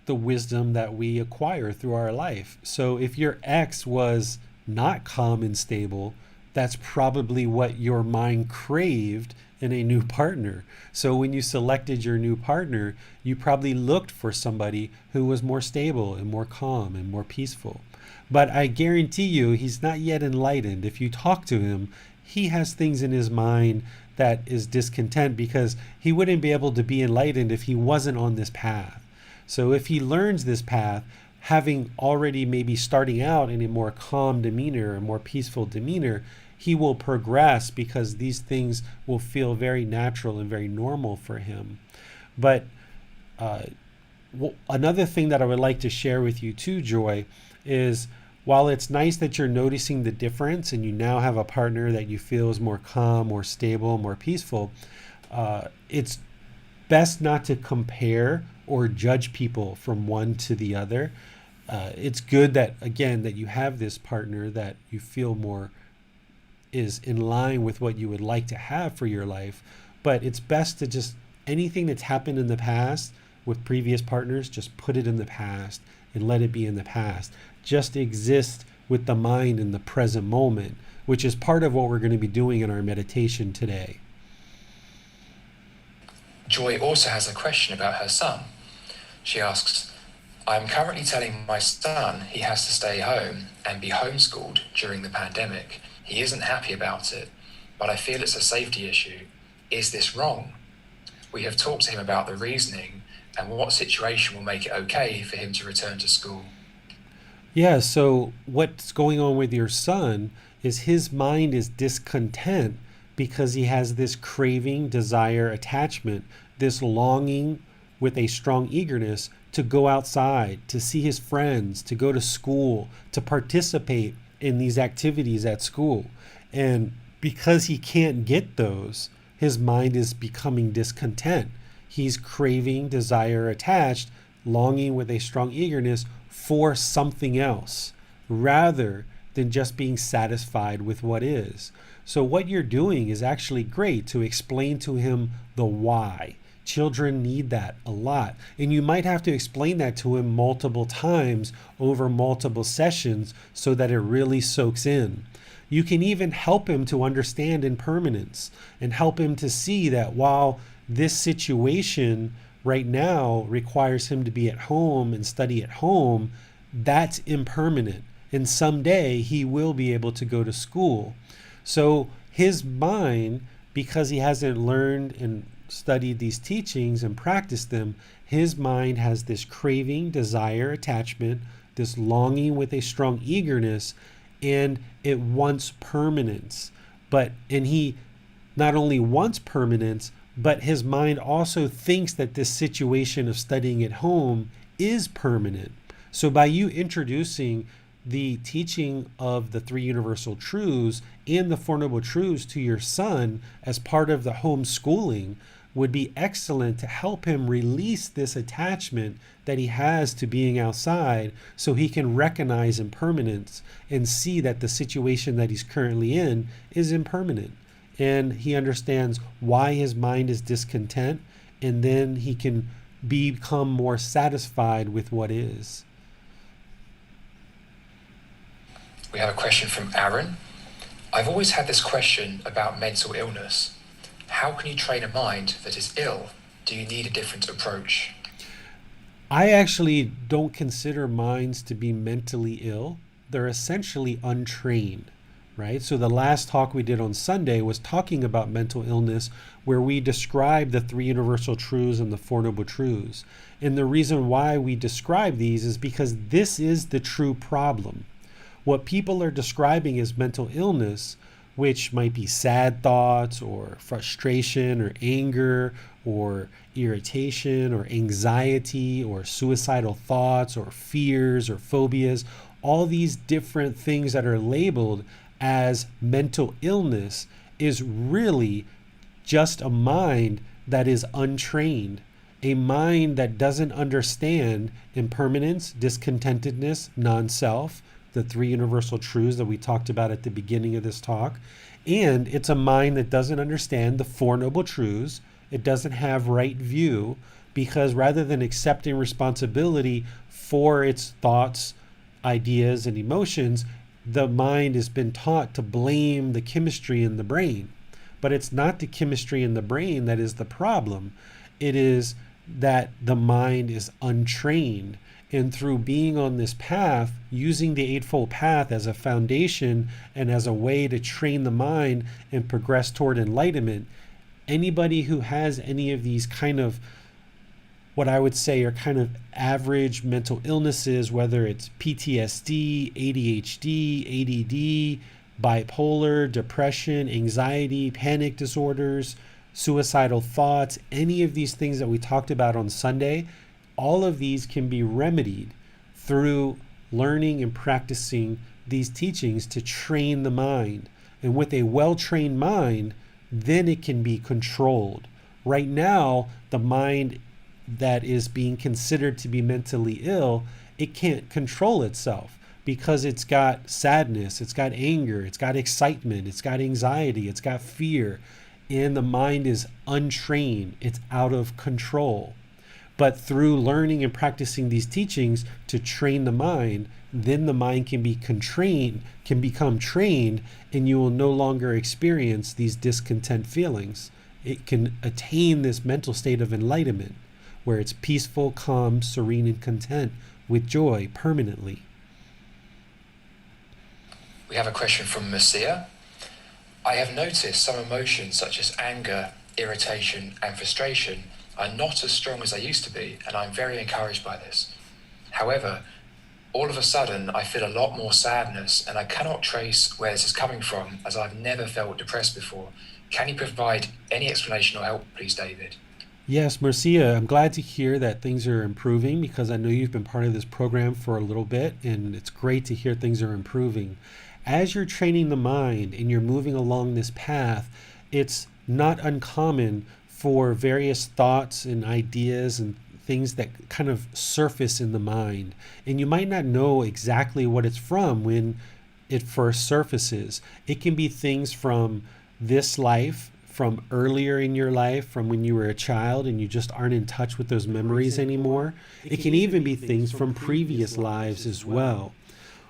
the wisdom that we acquire through our life. So if your ex was not calm and stable, that's probably what your mind craved in a new partner. So when you selected your new partner, you probably looked for somebody who was more stable and more calm and more peaceful. But I guarantee you, he's not yet enlightened. If you talk to him, he has things in his mind that is discontent, because he wouldn't be able to be enlightened if he wasn't on this path. So if he learns this path, having already maybe starting out in a more calm demeanor, a more peaceful demeanor, he will progress, because these things will feel very natural and very normal for him. But another thing that I would like to share with you too, Joy, is while it's nice that you're noticing the difference and you now have a partner that you feel is more calm, more stable, more peaceful, it's best not to compare or judge people from one to the other. It's good that, again, that you have this partner that you feel more is in line with what you would like to have for your life. But it's best to just, anything that's happened in the past with previous partners, just put it in the past and let it be in the past. Just exist with the mind in the present moment, which is part of what we're going to be doing in our meditation today. Joy also has a question about her son. She asks, I'm currently telling my son he has to stay home and be homeschooled during the pandemic. He isn't happy about it, but I feel it's a safety issue. Is this wrong? We have talked to him about the reasoning and what situation will make it okay for him to return to school. Yeah, so what's going on with your son is his mind is discontent because he has this craving, desire, attachment, this longing with a strong eagerness to go outside, to see his friends, to go to school, to participate in these activities at school. And because he can't get those, his mind is becoming discontent. He's craving, desire, attached, longing with a strong eagerness for something else, rather than just being satisfied with what is. So what you're doing is actually great, to explain to him the why. Children need that a lot. And you might have to explain that to him multiple times over multiple sessions so that it really soaks in. You can even help him to understand impermanence and help him to see that while this situation right now requires him to be at home and study at home, that's impermanent. And someday he will be able to go to school. So his mind because he hasn't learned and studied these teachings and practiced them, his mind has this craving, desire, attachment, this longing with a strong eagerness, and it wants permanence. And he not only wants permanence, but his mind also thinks that this situation of studying at home is permanent. So by you introducing the teaching of the three universal truths and the Four Noble Truths to your son as part of the homeschooling would be excellent to help him release this attachment that he has to being outside, so he can recognize impermanence and see that the situation that he's currently in is impermanent. And he understands why his mind is discontent, and then he can become more satisfied with what is. We have a question from Aaron. I've always had this question about mental illness. How can you train a mind that is ill? Do you need a different approach? I actually don't consider minds to be mentally ill. They're essentially untrained, right? So the last talk we did on Sunday was talking about mental illness, where we described the three universal truths and the Four Noble Truths. And the reason why we describe these is because this is the true problem. What people are describing as mental illness, which might be sad thoughts or frustration or anger or irritation or anxiety or suicidal thoughts or fears or phobias, all these different things that are labeled as mental illness, is really just a mind that is untrained, a mind that doesn't understand impermanence, discontentedness, non-self, the three universal truths that we talked about at the beginning of this talk. And it's a mind that doesn't understand the Four Noble Truths. It doesn't have right view, because rather than accepting responsibility for its thoughts, ideas, and emotions, the mind has been taught to blame the chemistry in the brain. But it's not the chemistry in the brain that is the problem. It is that the mind is untrained. And through being on this path, using the Eightfold Path as a foundation and as a way to train the mind and progress toward enlightenment, anybody who has any of these kind of, what I would say are kind of average mental illnesses, whether it's PTSD, ADHD, ADD, bipolar, depression, anxiety, panic disorders, suicidal thoughts, any of these things that we talked about on Sunday, all of these can be remedied through learning and practicing these teachings to train the mind. And with a well-trained mind, then it can be controlled. Right now, the mind that is being considered to be mentally ill, it can't control itself because it's got sadness, it's got anger, it's got excitement, it's got anxiety, it's got fear, and the mind is untrained, it's out of control. But through learning and practicing these teachings to train the mind, then the mind can become trained, and you will no longer experience these discontent feelings. It can attain this mental state of enlightenment, where it's peaceful, calm, serene, and content with joy permanently. We have a question from Messiah. I have noticed some emotions such as anger, irritation, and frustration are not as strong as they used to be, and I'm very encouraged by this. However, all of a sudden I feel a lot more sadness, and I cannot trace where this is coming from, as I've never felt depressed before. Can you provide any explanation or help, please, David? Yes, Marcia, I'm glad to hear that things are improving, because I know you've been part of this program for a little bit, and it's great to hear things are improving. As you're training the mind and you're moving along this path, it's not uncommon for various thoughts and ideas and things that kind of surface in the mind. And you might not know exactly what it's from when it first surfaces. It can be things from this life, from earlier in your life, from when you were a child and you just aren't in touch with those memories anymore. It can even be things from previous lives as well.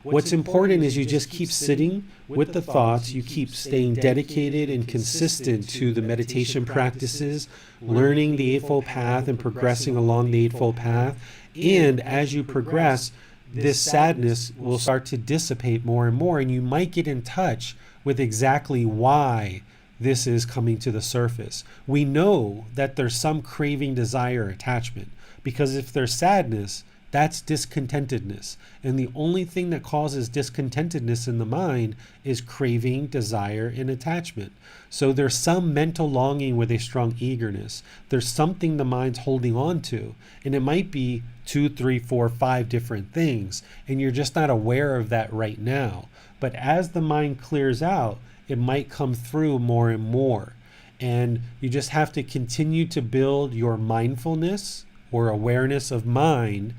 What's important is you just keep sitting with the thoughts, you keep staying dedicated and consistent to the meditation practices, learning the Eightfold Path and progressing along the Eightfold Path. And as you progress, this sadness will start to dissipate more and more, and you might get in touch with exactly why this is coming to the surface. We know that there's some craving, desire, attachment, because if there's sadness, that's discontentedness. And the only thing that causes discontentedness in the mind is craving, desire, and attachment. So there's some mental longing with a strong eagerness. There's something the mind's holding on to. And it might be 2, 3, 4, 5 different things. And you're just not aware of that right now. But as the mind clears out, it might come through more and more. And you just have to continue to build your mindfulness or awareness of mind.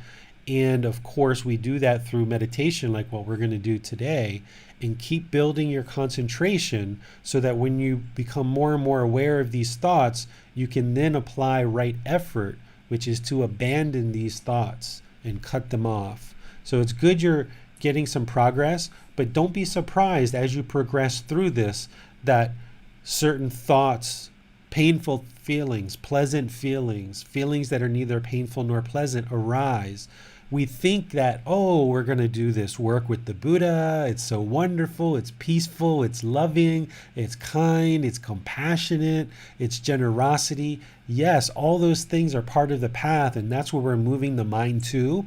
And of course, we do that through meditation, like what we're going to do today, and keep building your concentration so that when you become more and more aware of these thoughts, you can then apply right effort, which is to abandon these thoughts and cut them off. So it's good you're getting some progress, but don't be surprised as you progress through this that certain thoughts, painful feelings, pleasant feelings, feelings that are neither painful nor pleasant arise. We think that, oh, we're going to do this work with the Buddha. It's so wonderful. It's peaceful. It's loving. It's kind. It's compassionate. It's generosity. Yes, all those things are part of the path, and that's where we're moving the mind to.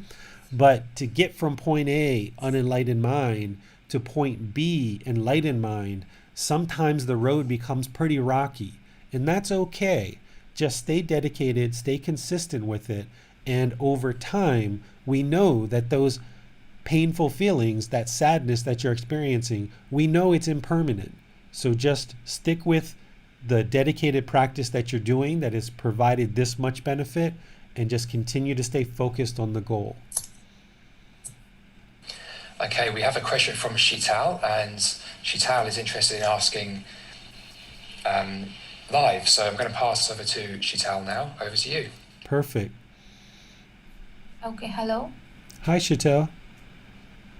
But to get from point A, unenlightened mind, to point B, enlightened mind, sometimes the road becomes pretty rocky. And that's okay. Just stay dedicated, stay consistent with it. And over time, we know that those painful feelings, that sadness that you're experiencing, we know it's impermanent. So just stick with the dedicated practice that you're doing that has provided this much benefit, and just continue to stay focused on the goal. Okay, we have a question from Shital, and Shital is interested in asking live. So I'm going to pass over to Shital now. Over to you. Perfect. Okay, hello. Hi, Chantel.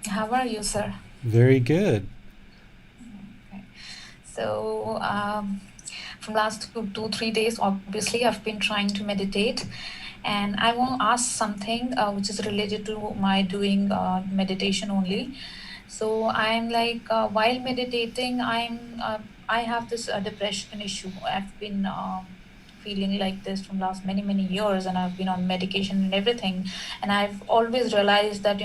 How are you, sir? Very good. Okay. So, from last 3 days, obviously, I've been trying to meditate, and I want to ask something which is related to my doing meditation only. So I'm like, while meditating, I have this depression issue. I've been feeling like this from last many years, and I've been on medication and everything. And I've always realized that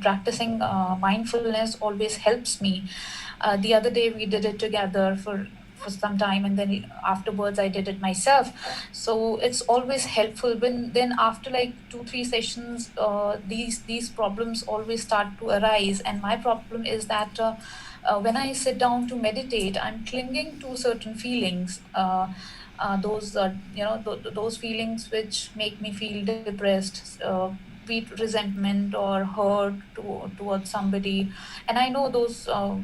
practicing mindfulness always helps me. The other day we did it together for some time, and then afterwards I did it myself. So it's always helpful. When then after like 2-3 sessions, these problems always start to arise. And my problem is that when I sit down to meditate, I'm clinging to certain feelings. Those feelings which make me feel depressed, be it resentment or hurt towards somebody. And I know those are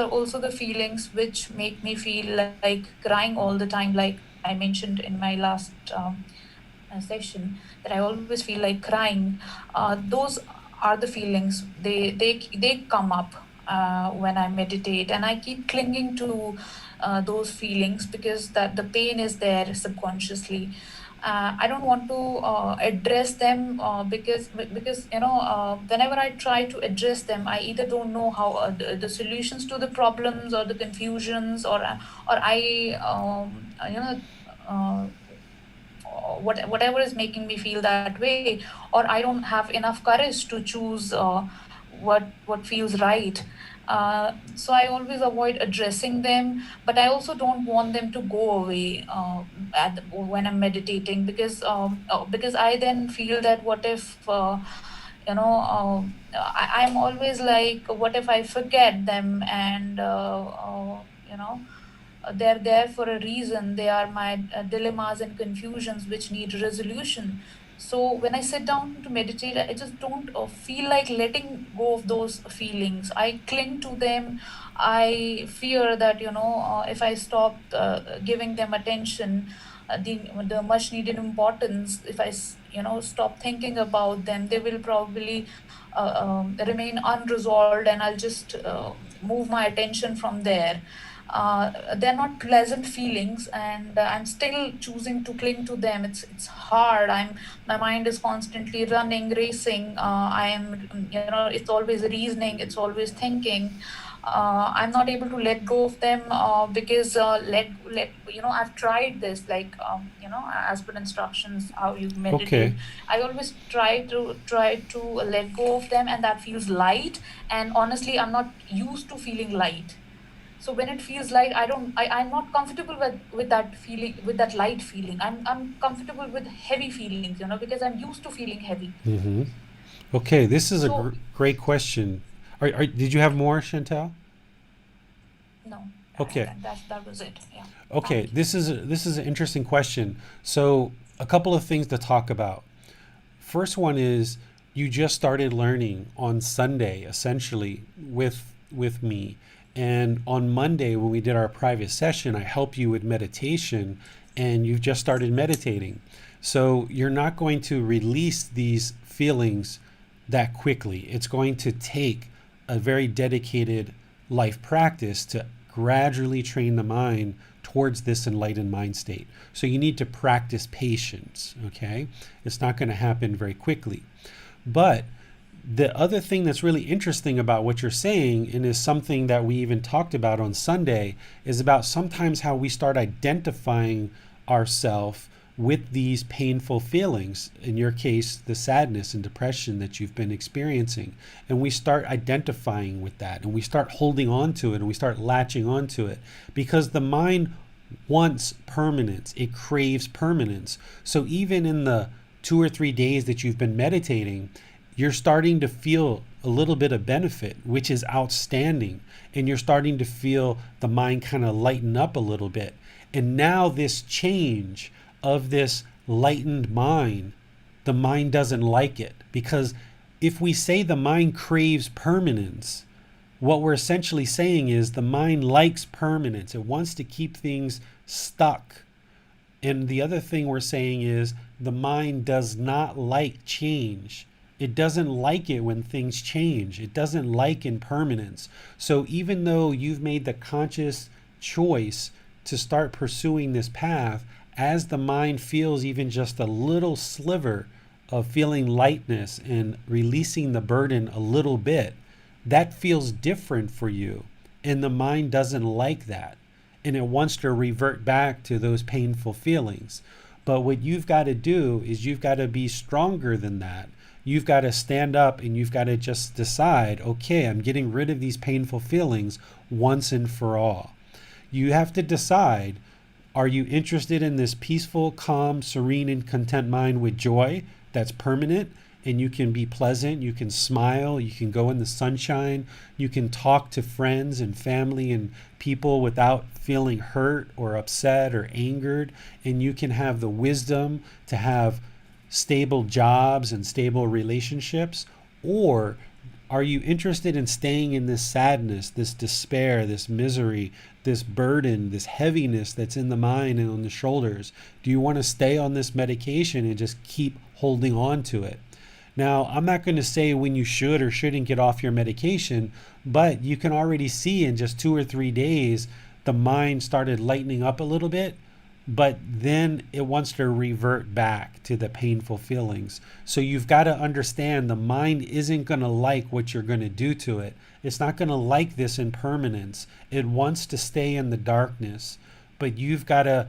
also the feelings which make me feel like crying all the time, like I mentioned in my last session, that I always feel like crying. Those are the feelings. They come up when I meditate, and I keep clinging to those feelings because that the pain is there subconsciously. I don't want to address them because whenever I try to address them, I either don't know how the solutions to the problems, or the confusions, or I whatever is making me feel that way, or I don't have enough courage to choose what feels right. So I always avoid addressing them, but I also don't want them to go away when I'm meditating, because I then feel that what if I'm always like, what if I forget them, and they're there for a reason. They are my dilemmas and confusions which need resolution. So when I sit down to meditate, I just don't feel like letting go of those feelings. I cling to them. I fear that if I stop giving them attention, the much needed importance, if I stop thinking about them, they will probably remain unresolved, and I'll just move my attention from there. They're not pleasant feelings, and I'm still choosing to cling to them. It's hard. My mind is constantly running, racing. I am, it's always reasoning. It's always thinking. I'm not able to let go of them because I've tried this, like as per instructions how you Okay. meditate. I always try to let go of them, and that feels light. And honestly, I'm not used to feeling light. So when it feels light, I'm not comfortable with that feeling, with that light feeling. I'm comfortable with heavy feelings, because I'm used to feeling heavy. Mm-hmm. Okay, this is a So great question. Did you have more, Chantal? no, Okay. that was it. Yeah. Okay, Thank you. this is an interesting question. So, a couple of things to talk about. First one is you just started learning on Sunday, essentially, with me. And on Monday, when we did our private session, I helped you with meditation, and you've just started meditating. So you're not going to release these feelings that quickly. It's going to take a very dedicated life practice to gradually train the mind towards this enlightened mind state. So you need to practice patience, okay? It's not going to happen very quickly. But the other thing that's really interesting about what you're saying, and is something that we even talked about on Sunday, is about sometimes how we start identifying ourselves with these painful feelings, in your case, the sadness and depression that you've been experiencing. And we start identifying with that, and we start holding on to it, and we start latching onto it, because the mind wants permanence. It craves permanence. So even in the 2 or 3 days that you've been meditating, you're starting to feel a little bit of benefit, which is outstanding. And you're starting to feel the mind kind of lighten up a little bit. And now this change of this lightened mind, the mind doesn't like it. Because if we say the mind craves permanence, what we're essentially saying is the mind likes permanence. It wants to keep things stuck. And the other thing we're saying is the mind does not like change. It doesn't like it when things change. It doesn't like impermanence. So even though you've made the conscious choice to start pursuing this path, as the mind feels even just a little sliver of feeling lightness and releasing the burden a little bit, that feels different for you. And the mind doesn't like that. And it wants to revert back to those painful feelings. But what you've got to do is you've got to be stronger than that. You've got to stand up and you've got to just decide, okay, I'm getting rid of these painful feelings once and for all. You have to decide, are you interested in this peaceful, calm, serene, and content mind with joy that's permanent? And you can be pleasant, you can smile, you can go in the sunshine, you can talk to friends and family and people without feeling hurt or upset or angered, and you can have the wisdom to have stable jobs and stable relationships? Or are you interested in staying in this sadness, this despair, this misery, this burden, this heaviness that's in the mind and on the shoulders? Do you want to stay on this medication and just keep holding on to it? Now, I'm not going to say when you should or shouldn't get off your medication, but you can already see in just 2 or 3 days, the mind started lightening up a little bit, but then it wants to revert back to the painful feelings. So you've got to understand the mind isn't going to like what you're going to do to it. It's not going to like this impermanence. It wants to stay in the darkness, but you've got to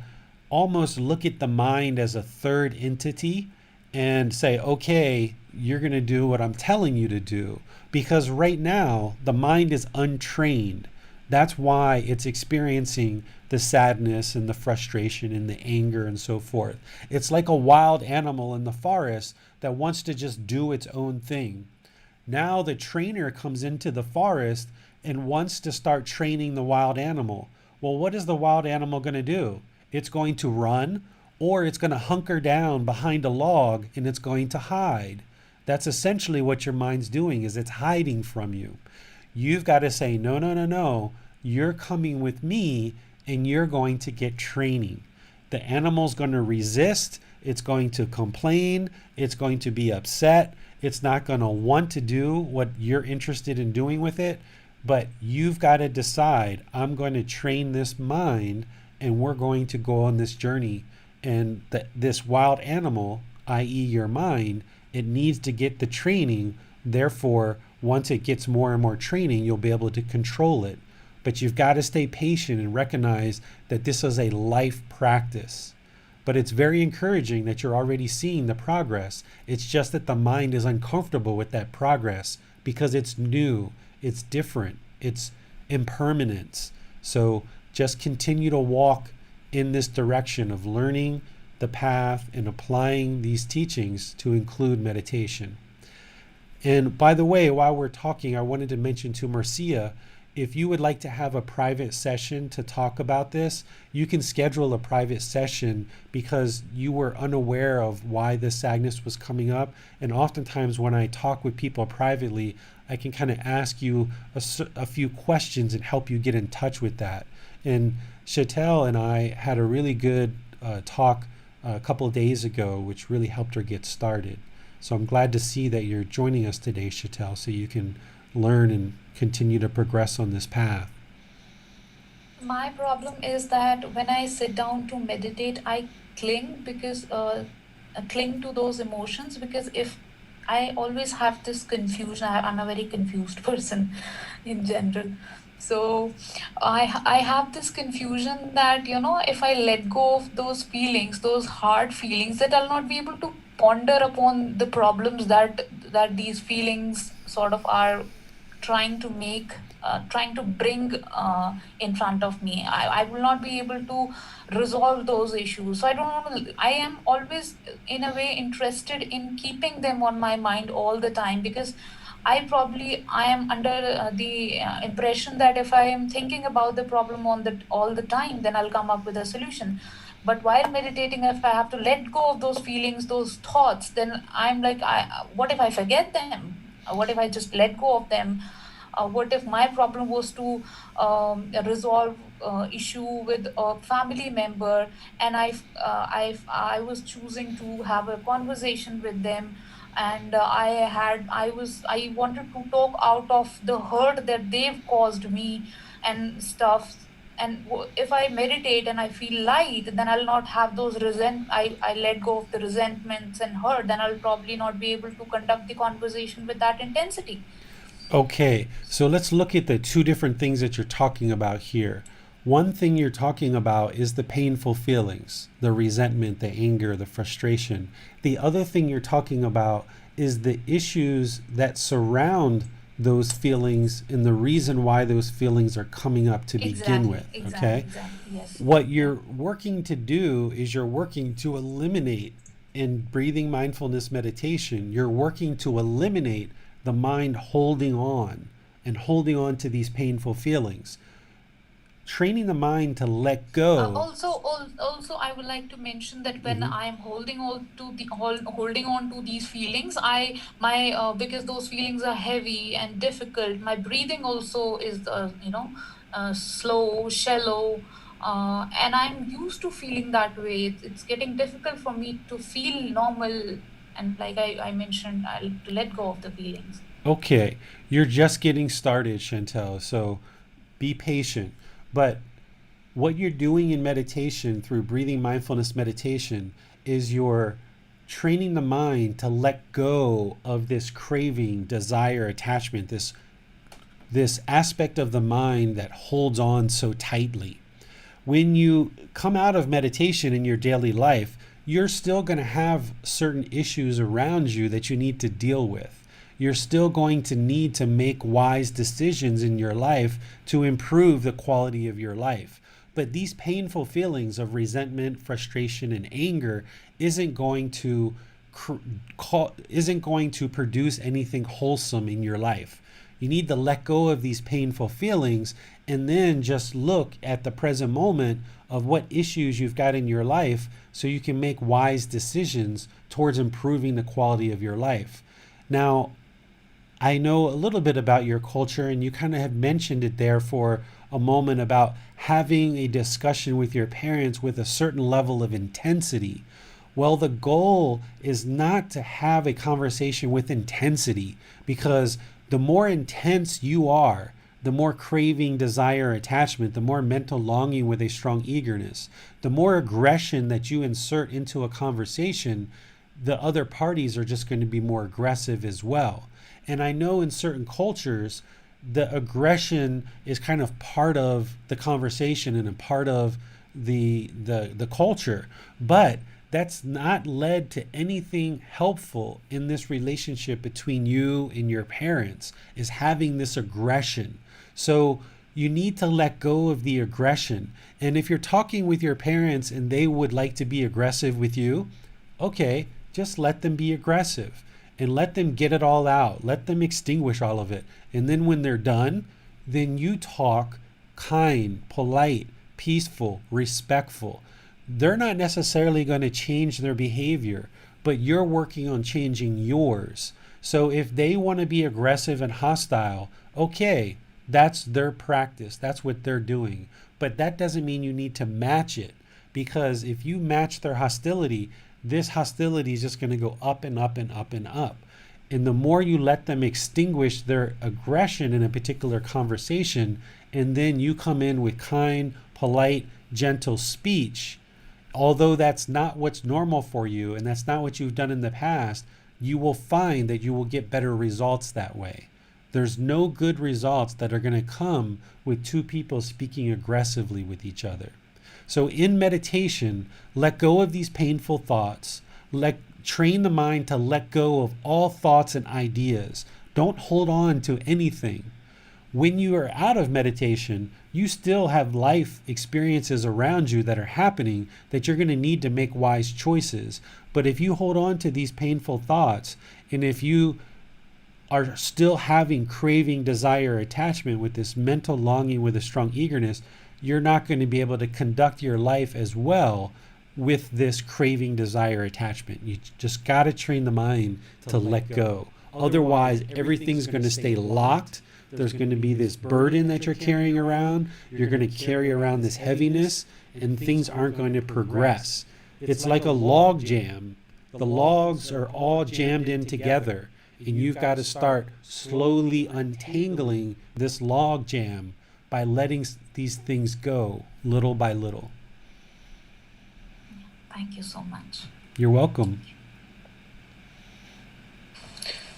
almost look at the mind as a third entity and say, okay, you're going to do what I'm telling you to do. Because right now, the mind is untrained. That's why it's experiencing the sadness and the frustration and the anger and so forth. It's like a wild animal in the forest that wants to just do its own thing. Now the trainer comes into the forest and wants to start training the wild animal. Well, what is the wild animal going to do? It's going to run, or it's going to hunker down behind a log and it's going to hide. That's essentially what your mind's doing, is it's hiding from you. You've got to say, no, no, no, no. You're coming with me and you're going to get training. The animal's going to resist. It's going to complain. It's going to be upset. It's not going to want to do what you're interested in doing with it. But you've got to decide, I'm going to train this mind and we're going to go on this journey. And this wild animal, i.e. your mind, it needs to get the training. Therefore, once it gets more and more training, you'll be able to control it. But you've got to stay patient and recognize that this is a life practice. But it's very encouraging that you're already seeing the progress. It's just that the mind is uncomfortable with that progress because it's new, it's different, it's impermanence. So just continue to walk in this direction of learning the path and applying these teachings to include meditation. And by the way, while we're talking, I wanted to mention to Marcia, if you would like to have a private session to talk about this, you can schedule a private session because you were unaware of why this sadness was coming up. And oftentimes when I talk with people privately, I can kind of ask you a few questions and help you get in touch with that. And Chantel and I had a really good talk a couple of days ago, which really helped her get started. So I'm glad to see that you're joining us today, Chantel, so you can learn and continue to progress on this path. My problem is that when I sit down to meditate, I cling to those emotions, because if I always have this confusion, I'm a very confused person in general. So I have this confusion that, if I let go of those feelings, those hard feelings, that I'll not be able to ponder upon the problems that these feelings sort of are trying to bring in front of me. I will not be able to resolve those issues. So I am always in a way interested in keeping them on my mind all the time, because I am under the impression that if I am thinking about the problem all the time, then I'll come up with a solution. But while meditating, if I have to let go of those feelings, those thoughts, then I'm like, what if I forget them? What if I just let go of them? What if my problem was to resolve issue with a family member, and I was choosing to have a conversation with them, and I wanted to talk out of the hurt that they've caused me and stuff. And if I meditate and I feel light, then I'll not have those I let go of the resentments and hurt, then I'll probably not be able to conduct the conversation with that intensity. Okay, so let's look at the two different things that you're talking about here. One thing you're talking about is the painful feelings, the resentment, the anger, the frustration. The other thing you're talking about is the issues that surround those feelings and the reason why those feelings are coming up to begin with. Okay? Exactly, yes. What you're working to do is you're working to eliminate, in breathing mindfulness meditation, you're working to eliminate the mind holding on to these painful feelings. Training the mind to let go. Also, I would like to mention that when I am holding on to these feelings, because those feelings are heavy and difficult. My breathing also is, slow, shallow, and I'm used to feeling that way. It's getting difficult for me to feel normal, and like I mentioned, to let go of the feelings. Okay, you're just getting started, Chantel, so be patient. But what you're doing in meditation through breathing mindfulness meditation is you're training the mind to let go of this craving, desire, attachment, this aspect of the mind that holds on so tightly. When you come out of meditation in your daily life, you're still going to have certain issues around you that you need to deal with. You're still going to need to make wise decisions in your life to improve the quality of your life. But these painful feelings of resentment, frustration, and anger isn't going to produce anything wholesome in your life. You need to let go of these painful feelings and then just look at the present moment of what issues you've got in your life so you can make wise decisions towards improving the quality of your life. Now, I know a little bit about your culture, and you kind of have mentioned it there for a moment about having a discussion with your parents with a certain level of intensity. Well, the goal is not to have a conversation with intensity, because the more intense you are, the more craving, desire, attachment, the more mental longing with a strong eagerness, the more aggression that you insert into a conversation, the other parties are just going to be more aggressive as well. And I know in certain cultures, the aggression is kind of part of the conversation and a part of the culture, but that's not led to anything helpful in this relationship between you and your parents, is having this aggression. So you need to let go of the aggression. And if you're talking with your parents and they would like to be aggressive with you, okay, just let them be aggressive and let them get it all out. Let them extinguish all of it. And then when they're done, then you talk kind, polite, peaceful, respectful. They're not necessarily going to change their behavior, but you're working on changing yours. So if they want to be aggressive and hostile, okay, that's their practice. That's what they're doing. But that doesn't mean you need to match it, because if you match their hostility, this hostility is just going to go up and up and up and up. And the more you let them extinguish their aggression in a particular conversation, and then you come in with kind, polite, gentle speech, although that's not what's normal for you and that's not what you've done in the past, you will find that you will get better results that way. There's no good results that are going to come with two people speaking aggressively with each other. So in meditation, let go of these painful thoughts. Train the mind to let go of all thoughts and ideas. Don't hold on to anything. When you are out of meditation, you still have life experiences around you that are happening that you're going to need to make wise choices. But if you hold on to these painful thoughts, and if you are still having craving, desire, attachment with this mental longing with a strong eagerness, you're not going to be able to conduct your life as well with this craving, desire, attachment. You just got to train the mind to let go. Otherwise, everything's going to stay locked. There's going to be this burden that you're carrying around. You're going to carry around this heaviness, and things aren't going to progress. It's like a log jam. The logs are all jammed in together, and you've got to start slowly untangling this log jam by letting these things go little by little. Thank you so much. You're welcome.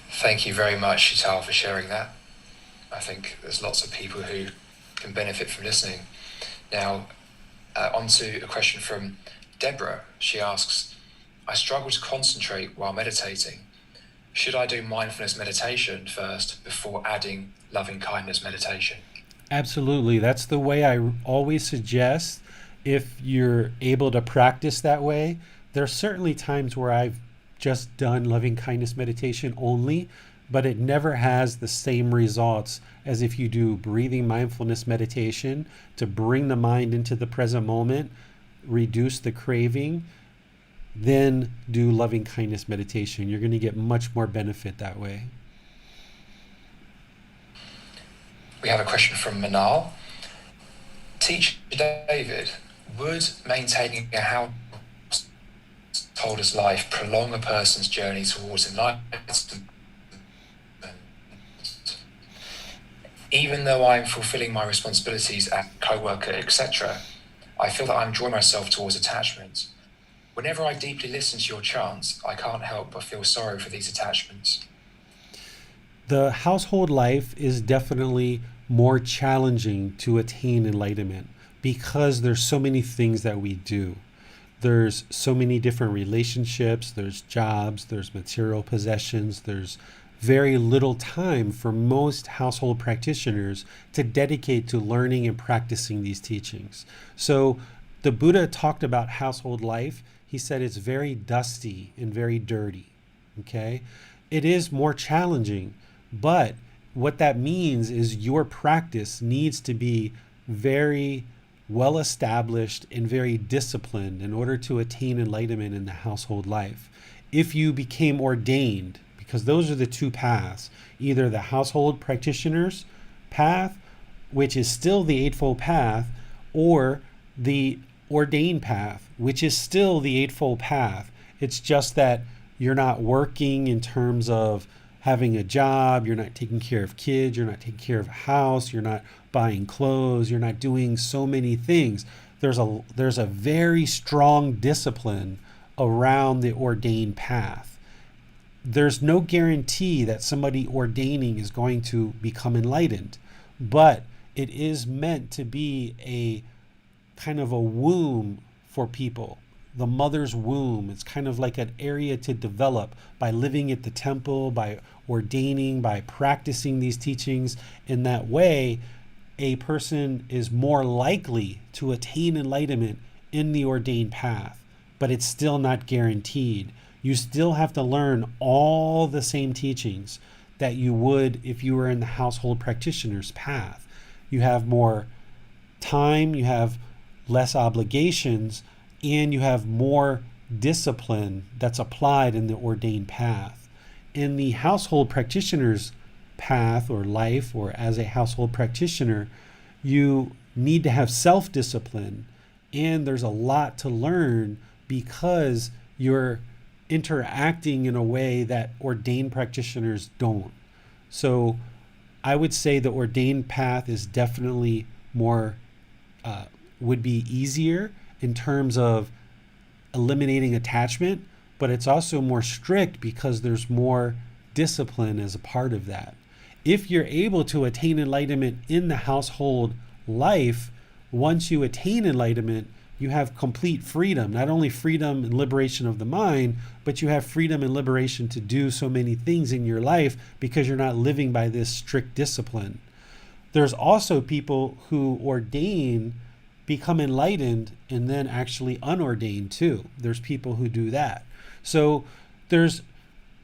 Thank you very much, Shital, for sharing that. I think there's lots of people who can benefit from listening. Now, on to a question from Deborah. She asks, I struggle to concentrate while meditating. Should I do mindfulness meditation first before adding loving kindness meditation? Absolutely. That's the way I always suggest. If you're able to practice that way, there are certainly times where I've just done loving kindness meditation only, but it never has the same results as if you do breathing mindfulness meditation to bring the mind into the present moment, reduce the craving, then do loving kindness meditation. You're going to get much more benefit that way. We have a question from Manal. Teacher David, would maintaining a householder's life prolong a person's journey towards enlightenment? Even though I'm fulfilling my responsibilities as a co-worker, etc., I feel that I'm drawing myself towards attachment. Whenever I deeply listen to your chants, I can't help but feel sorry for these attachments. The household life is definitely more challenging to attain enlightenment because there's so many things that we do. There's so many different relationships, there's jobs, there's material possessions, there's very little time for most household practitioners to dedicate to learning and practicing these teachings. So the Buddha talked about household life. He said it's very dusty and very dirty. Okay? It is more challenging, but what that means is your practice needs to be very well established and very disciplined in order to attain enlightenment in the household life. If you became ordained, because those are the two paths, either the household practitioner's path, which is still the Eightfold Path, or the ordained path, which is still the Eightfold Path. It's just that you're not working in terms of having a job, you're not taking care of kids, you're not taking care of a house, you're not buying clothes, you're not doing so many things. There's a very strong discipline around the ordained path. there's no guarantee that somebody ordaining is going to become enlightened, but it is meant to be a kind of a womb for people. The mother's womb. It's kind of like an area to develop by living at the temple, by ordaining, by practicing these teachings. In that way, a person is more likely to attain enlightenment in the ordained path, but it's still not guaranteed. You still have to learn all the same teachings that you would if you were in the household practitioner's path. You have more time, you have less obligations, and you have more discipline that's applied in the ordained path. In the household practitioner's path or life, or as a household practitioner, you need to have self-discipline, and there's a lot to learn because you're interacting in a way that ordained practitioners don't. So I would say the ordained path is definitely more, would be easier in terms of eliminating attachment, but it's also more strict because there's more discipline as a part of that. If you're able to attain enlightenment in the household life, once you attain enlightenment, you have complete freedom, not only freedom and liberation of the mind, but you have freedom and liberation to do so many things in your life because you're not living by this strict discipline. There's also people who ordain, become enlightened, and then actually unordained too. There's people who do that. So there's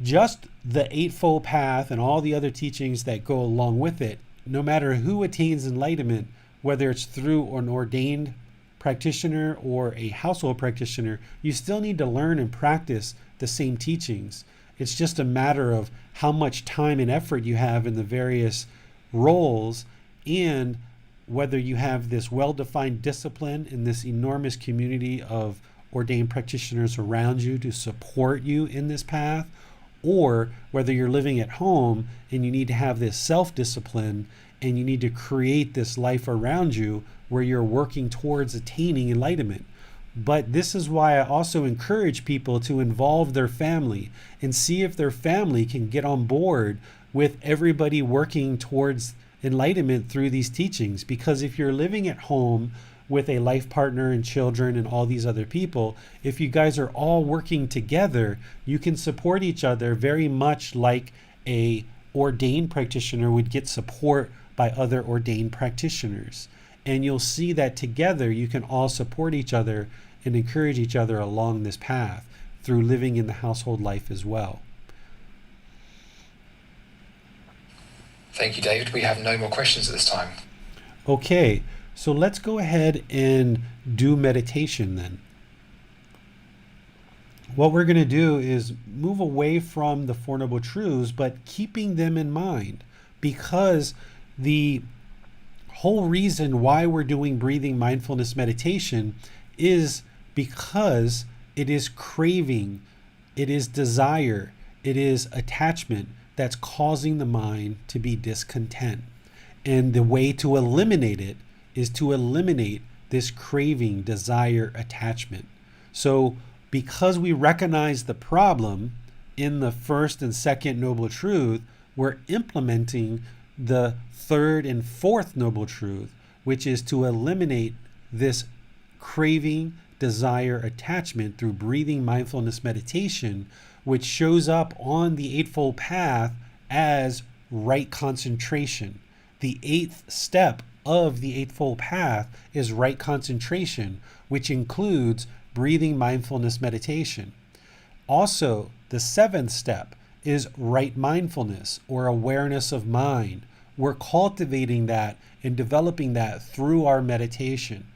just the Eightfold Path and all the other teachings that go along with it. No matter who attains enlightenment, whether it's through an ordained practitioner or a household practitioner, you still need to learn and practice the same teachings. It's just a matter of how much time and effort you have in the various roles, and whether you have this well-defined discipline in this enormous community of ordained practitioners around you to support you in this path, or whether you're living at home and you need to have this self-discipline and you need to create this life around you where you're working towards attaining enlightenment. But this is why I also encourage people to involve their family and see if their family can get on board with everybody working towards enlightenment through these teachings. Because if you're living at home with a life partner and children and all these other people, if you guys are all working together, you can support each other very much like a ordained practitioner would get support by other ordained practitioners. And you'll see that together you can all support each other and encourage each other along this path through living in the household life as well. Thank you, David. We have no more questions at this time. Okay, so let's go ahead and do meditation then. What we're going to do is move away from the Four Noble Truths, but keeping them in mind, because the whole reason why we're doing breathing mindfulness meditation is because it is craving, it is desire, it is attachment that's causing the mind to be discontent. And the way to eliminate it is to eliminate this craving, desire, attachment. So because we recognize the problem in the first and second Noble Truth, we're implementing the third and fourth Noble Truth, which is to eliminate this craving, desire, attachment through breathing mindfulness meditation, which shows up on the Eightfold Path as right concentration. The eighth step of the Eightfold Path is right concentration, which includes breathing mindfulness meditation. Also, the seventh step is right mindfulness, or awareness of mind. We're cultivating that and developing that through our meditation.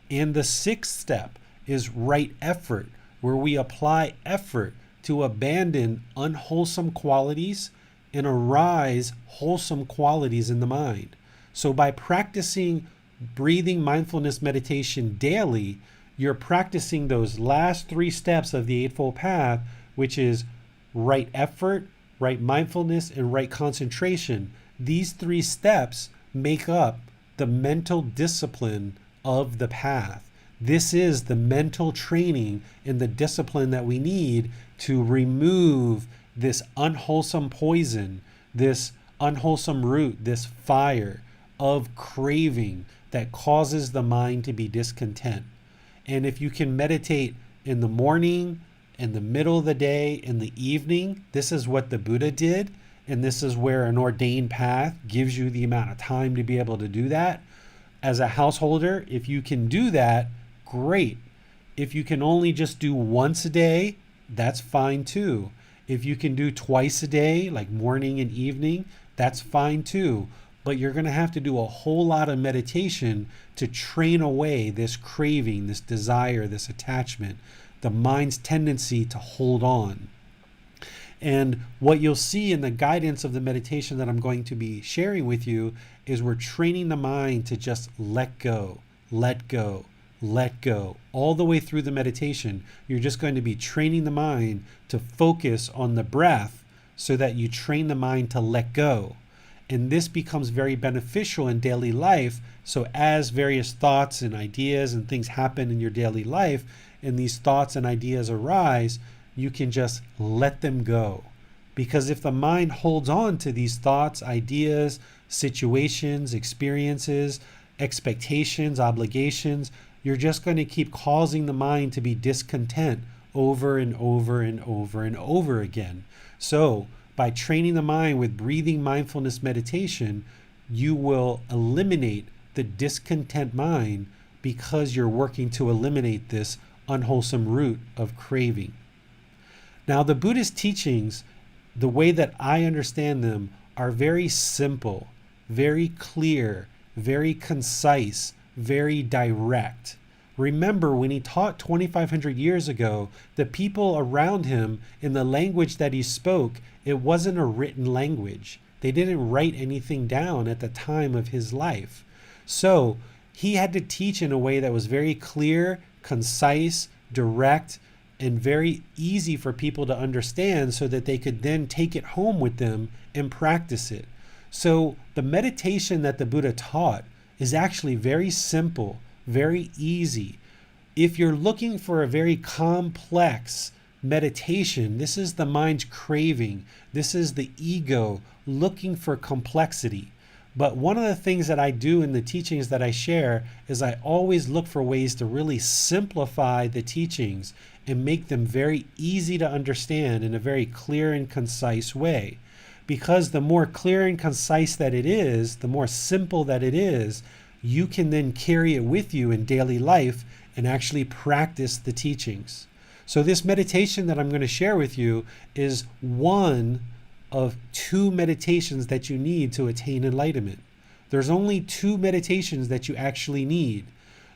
And the sixth step is right effort, where we apply effort to abandon unwholesome qualities and arise wholesome qualities in the mind. So by practicing breathing mindfulness meditation daily, you're practicing those last three steps of the Eightfold Path, which is right effort, right mindfulness, and right concentration. These three steps make up the mental discipline of the path. This is the mental training and the discipline that we need to remove this unwholesome poison, this unwholesome root, this fire of craving that causes the mind to be discontent. And if you can meditate in the morning, in the middle of the day, in the evening, this is what the Buddha did. And this is where an ordained path gives you the amount of time to be able to do that. As a householder, if you can do that, great. If you can only just do once a day, that's fine too. If you can do twice a day, like morning and evening, that's fine too. But you're going to have to do a whole lot of meditation to train away this craving, this desire, this attachment, the mind's tendency to hold on. And what you'll see in the guidance of the meditation that I'm going to be sharing with you is we're training the mind to just let go, let go, let go. All the way through the meditation, you're just going to be training the mind to focus on the breath so that you train the mind to let go. And this becomes very beneficial in daily life. So as various thoughts and ideas and things happen in your daily life, and these thoughts and ideas arise, you can just let them go. Because if the mind holds on to these thoughts, ideas, situations, experiences, expectations, obligations, you're just going to keep causing the mind to be discontent over and over and over and over again. So by training the mind with breathing mindfulness meditation, you will eliminate the discontent mind because you're working to eliminate this unwholesome root of craving. Now, the Buddhist teachings, the way that I understand them, are very simple, very clear, very concise, very direct. Remember, when he taught 2,500 years ago, the people around him, in the language that he spoke, it wasn't a written language. They didn't write anything down at the time of his life. So he had to teach in a way that was very clear, concise, direct, and very easy for people to understand so that they could then take it home with them and practice it. So the meditation that the Buddha taught is actually very simple, very easy. If you're looking for a very complex meditation, this is the mind's craving. This is the ego looking for complexity. But one of the things that I do in the teachings that I share is I always look for ways to really simplify the teachings and make them very easy to understand in a very clear and concise way. Because the more clear and concise that it is, the more simple that it is, you can then carry it with you in daily life and actually practice the teachings. So this meditation that I'm going to share with you is one of 2 meditations that you need to attain enlightenment. There's only 2 meditations that you actually need.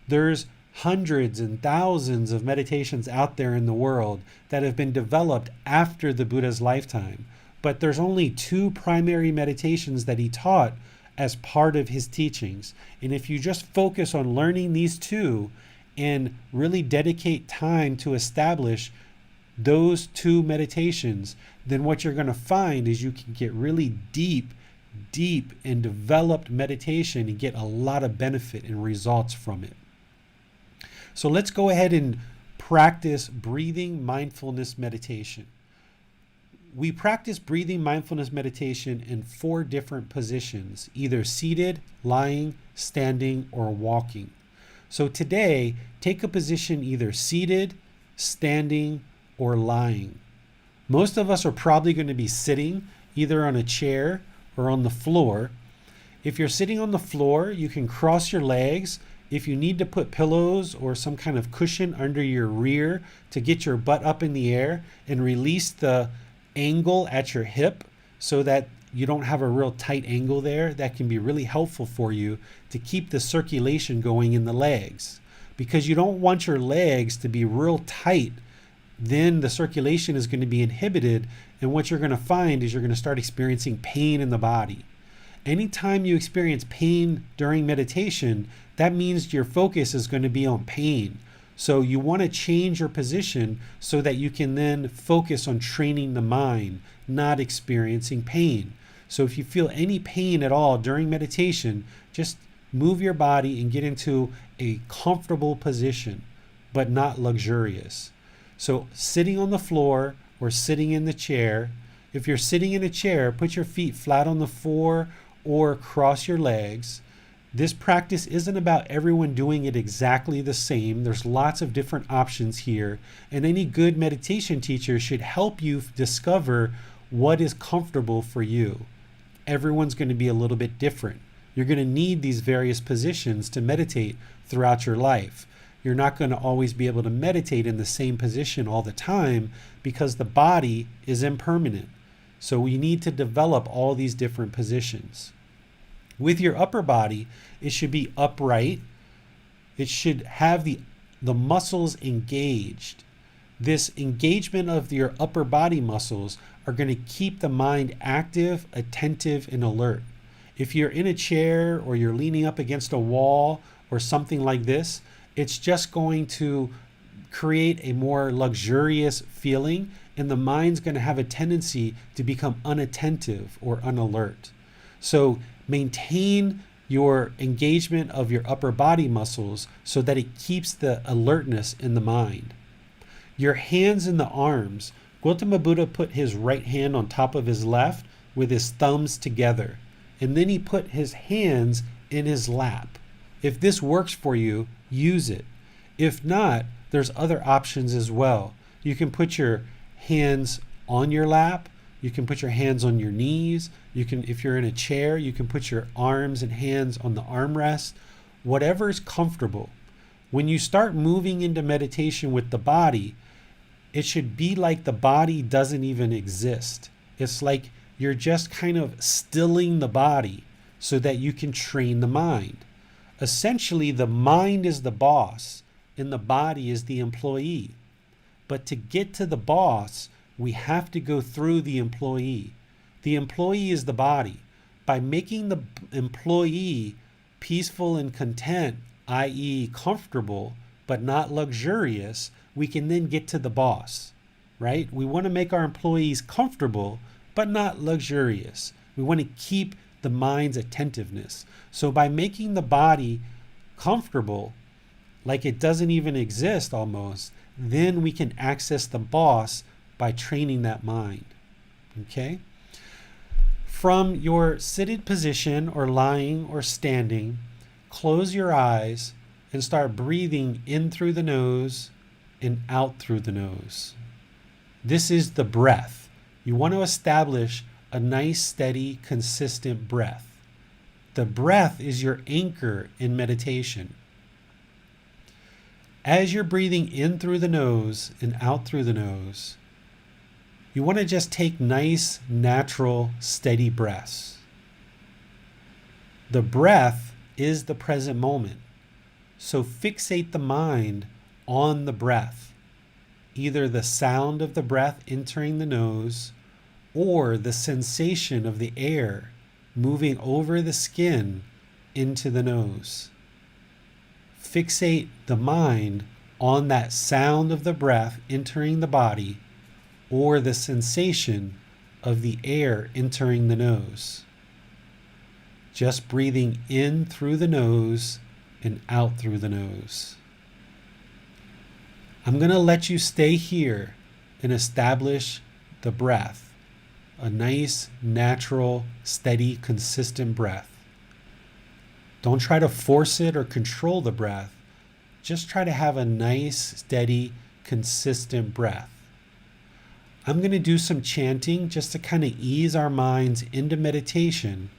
There's hundreds and thousands of meditations out there in the world that have been developed after the Buddha's lifetime. But there's only 2 primary meditations that he taught as part of his teachings. And if you just focus on learning these 2 and really dedicate time to establish those 2 meditations, then what you're going to find is you can get really deep and developed meditation and get a lot of benefit and results from it. So let's go ahead and practice breathing mindfulness meditation. We practice breathing mindfulness meditation in 4 different positions, either seated, lying, standing, or walking. So today, take a position either seated, standing, or lying. Most of us are probably going to be sitting either on a chair or on the floor. If you're sitting on the floor, you can cross your legs. If you need to put pillows or some kind of cushion under your rear to get your butt up in the air and release the angle at your hip so that you don't have a real tight angle there, that can be really helpful for you to keep the circulation going in the legs. Because you don't want your legs to be real tight, then the circulation is going to be inhibited, and what you're going to find is you're going to start experiencing pain in the body. Anytime you experience pain during meditation, that means your focus is going to be on pain. So you want to change your position so that you can then focus on training the mind, not experiencing pain. So if you feel any pain at all during meditation, just move your body and get into a comfortable position, but not luxurious. So sitting on the floor or sitting in the chair, If you're sitting in a chair, put your feet flat on the floor or cross your legs. This practice isn't about everyone doing it exactly the same. There's lots of different options here, and any good meditation teacher should help you discover what is comfortable for you. Everyone's going to be a little bit different. You're going to need these various positions to meditate throughout your life. You're not going to always be able to meditate in the same position all the time because the body is impermanent. So we need to develop all these different positions. With your upper body, it should be upright. It should have the muscles engaged. This engagement of your upper body muscles are going to keep the mind active, attentive, and alert. If you're in a chair or you're leaning up against a wall or something like this, it's just going to create a more luxurious feeling, and the mind's going to have a tendency to become unattentive or unalert. So maintain your engagement of your upper body muscles so that it keeps the alertness in the mind. Your hands and the arms. Gotama Buddha put his right hand on top of his left with his thumbs together, and then he put his hands in his lap. If this works for you, use it. If not, there's other options as well. You can put your hands on your lap. You can put your hands on your knees. You can, if you're in a chair, you can put your arms and hands on the armrest. Whatever is comfortable. When you start moving into meditation with the body, it should be like the body doesn't even exist. It's like you're just kind of stilling the body so that you can train the mind. Essentially, the mind is the boss and the body is the employee. But to get to the boss, we have to go through the employee. The employee is the body. By making the employee peaceful and content, i.e. comfortable, but not luxurious, we can then get to the boss, right? We want to make our employees comfortable, but not luxurious. We want to keep the mind's attentiveness. So by making the body comfortable, like it doesn't even exist almost, then we can access the boss by training that mind, okay? From your seated position or lying or standing, close your eyes and start breathing in through the nose and out through the nose. This is the breath. You want to establish a nice, steady, consistent breath. The breath is your anchor in meditation. As you're breathing in through the nose and out through the nose, you want to just take nice, natural, steady breaths. The breath is the present moment. So fixate the mind on the breath, either the sound of the breath entering the nose or the sensation of the air moving over the skin into the nose. Fixate the mind on that sound of the breath entering the body or the sensation of the air entering the nose. Just breathing in through the nose and out through the nose. I'm going to let you stay here and establish the breath. A nice, natural, steady, consistent breath. Don't try to force it or control the breath. Just try to have a nice, steady, consistent breath. I'm going to do some chanting just to kind of ease our minds into meditation,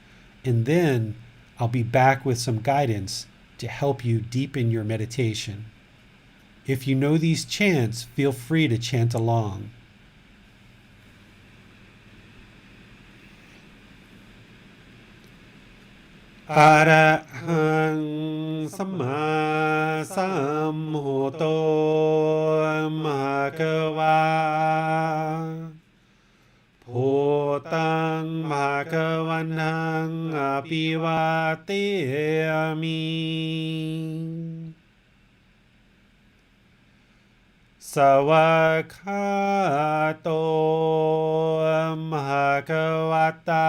and then I'll be back with some guidance to help you deepen your meditation. If you know these chants, feel free to chant along. Arahang Samma Sambuddho Bhagava Bhutang Bhagavanang Abhivateyami Savakato Bhagavata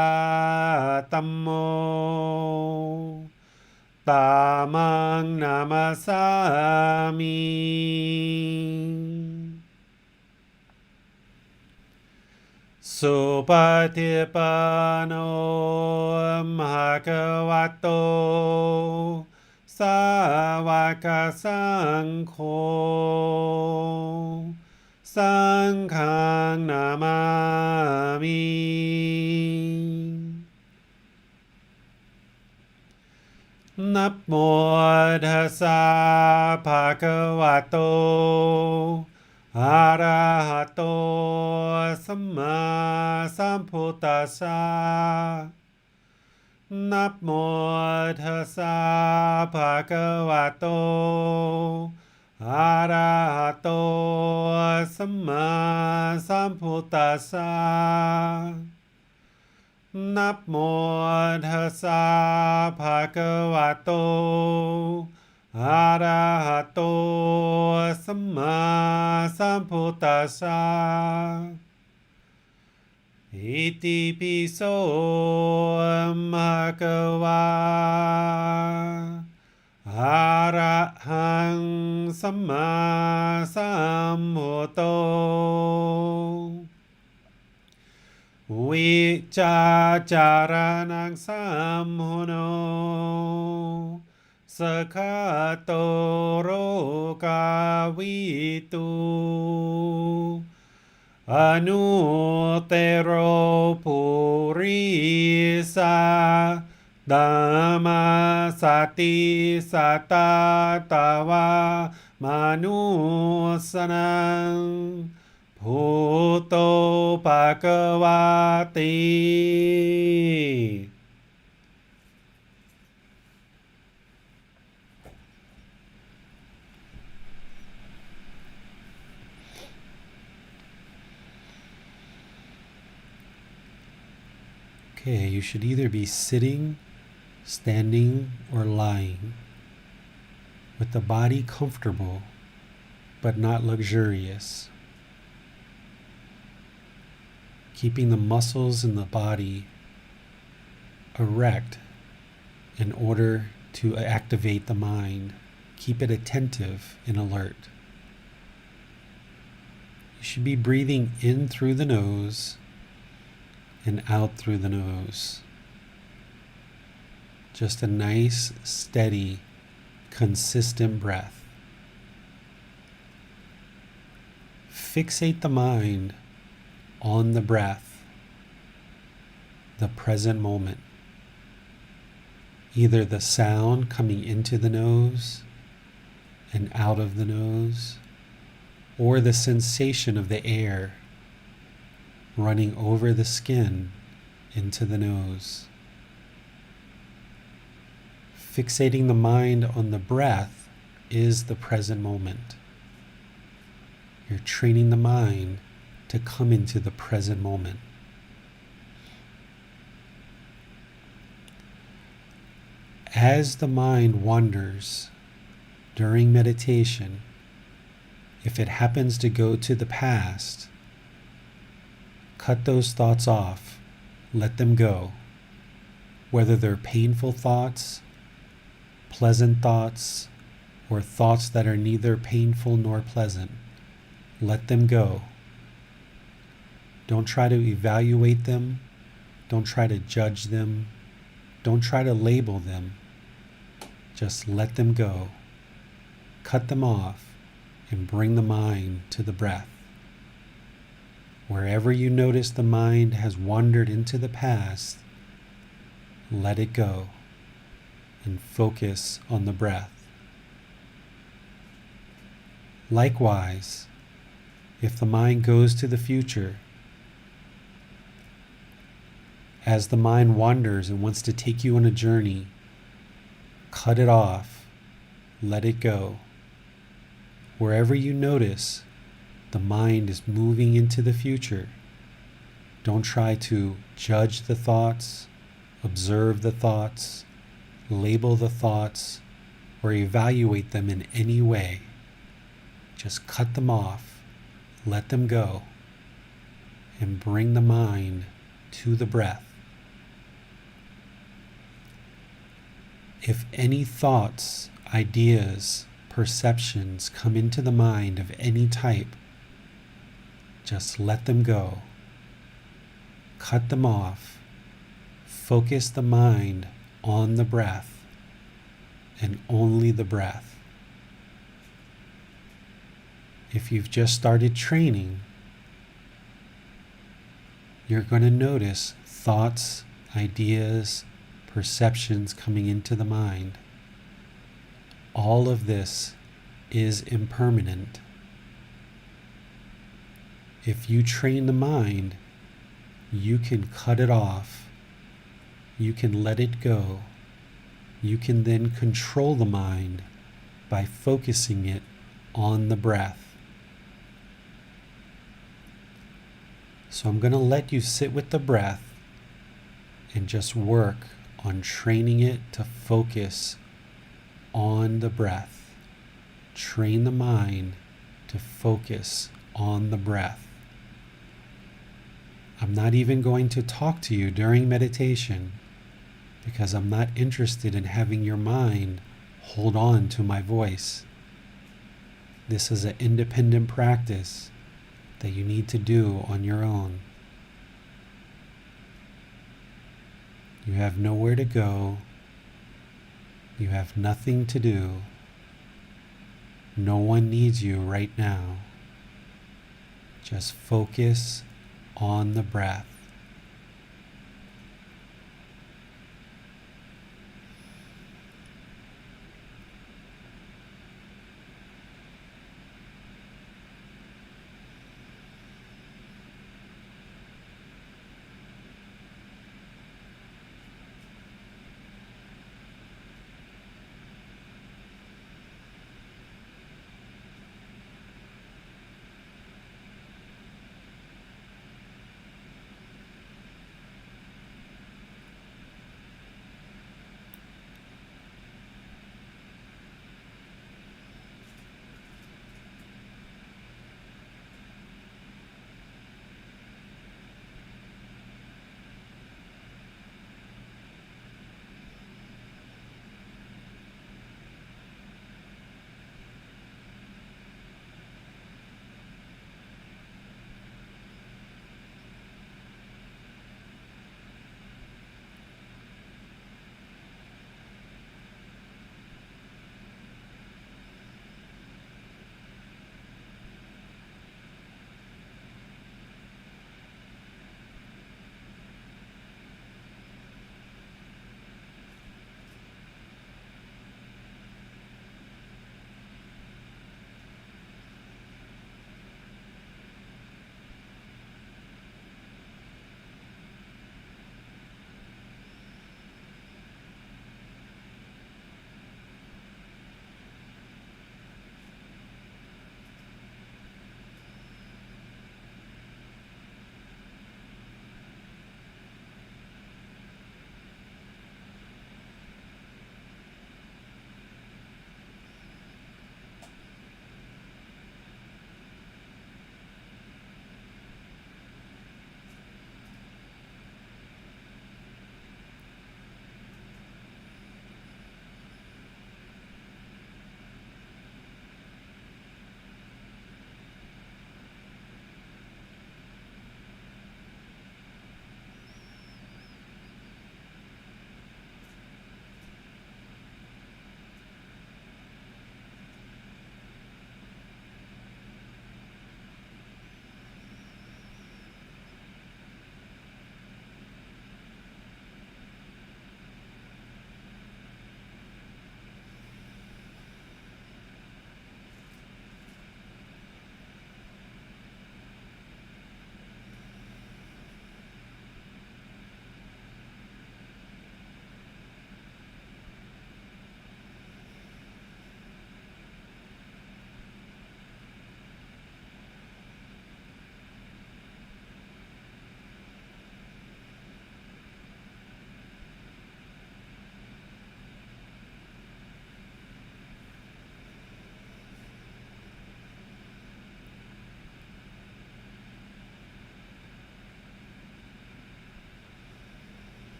Tammo Tamang Namasami สุปฏิปันโนภะคะวะโตสาวกสังโฆสังฆังนามามินะโมตัสสะภะคะวะโตอะระหะโตสัมมาสัมพุทธัสสะนะโมตัสสะภะคะวะโตอะระหะโตสัมมาสัมพุทธัสสะนะโมตัสสะภะคะวะโตอะระหะโตสัมมาสัมพุทธัสสะอิติปิโสภะคะวะอะระหังสัมมาสัมพุทโธวิจาจารนังสัมโหโนสคาโตโรกาวิตูอนุเตโรปุริสาดามาสติสตาตาวามานุสนังพุทโธภควาติ Okay, you should either be sitting, standing, or lying, with the body comfortable but not luxurious. Keeping the muscles in the body erect in order to activate the mind. Keep it attentive and alert. You should be breathing in through the nose and out through the nose. Just a nice, steady, consistent breath. Fixate the mind on the breath, the present moment. Either the sound coming into the nose and out of the nose, or the sensation of the air running over the skin into the nose. Fixating the mind on the breath is the present moment. You're training the mind to come into the present moment. As the mind wanders during meditation, if it happens to go to the past, cut those thoughts off, let them go. Whether they're painful thoughts, pleasant thoughts, or thoughts that are neither painful nor pleasant, let them go. Don't try to evaluate them. Don't try to judge them. Don't try to label them. Just let them go. Cut them off and bring the mind to the breath. Wherever you notice the mind has wandered into the past, let it go and focus on the breath. Likewise, if the mind goes to the future, as the mind wanders and wants to take you on a journey, cut it off, let it go. Wherever you notice the mind is moving into the future, don't try to judge the thoughts, observe the thoughts, label the thoughts, or evaluate them in any way. Just cut them off, let them go, and bring the mind to the breath. If any thoughts, ideas, perceptions come into the mind of any type, just let them go cut them off. Focus the mind on the breath and only the breath. If you've just started training, you're going to notice thoughts, ideas, perceptions coming into the mind. All of this is impermanent. If you train the mind, you can cut it off. You can let it go. You can then control the mind by focusing it on the breath. So I'm going to let you sit with the breath and just work on training it to focus on the breath. Train the mind to focus on the breath. I'm not even going to talk to you during meditation because I'm not interested in having your mind hold on to my voice. This is an independent practice that you need to do on your own. You have nowhere to go. You have nothing to do. No one needs you right now. Just focus on the breath.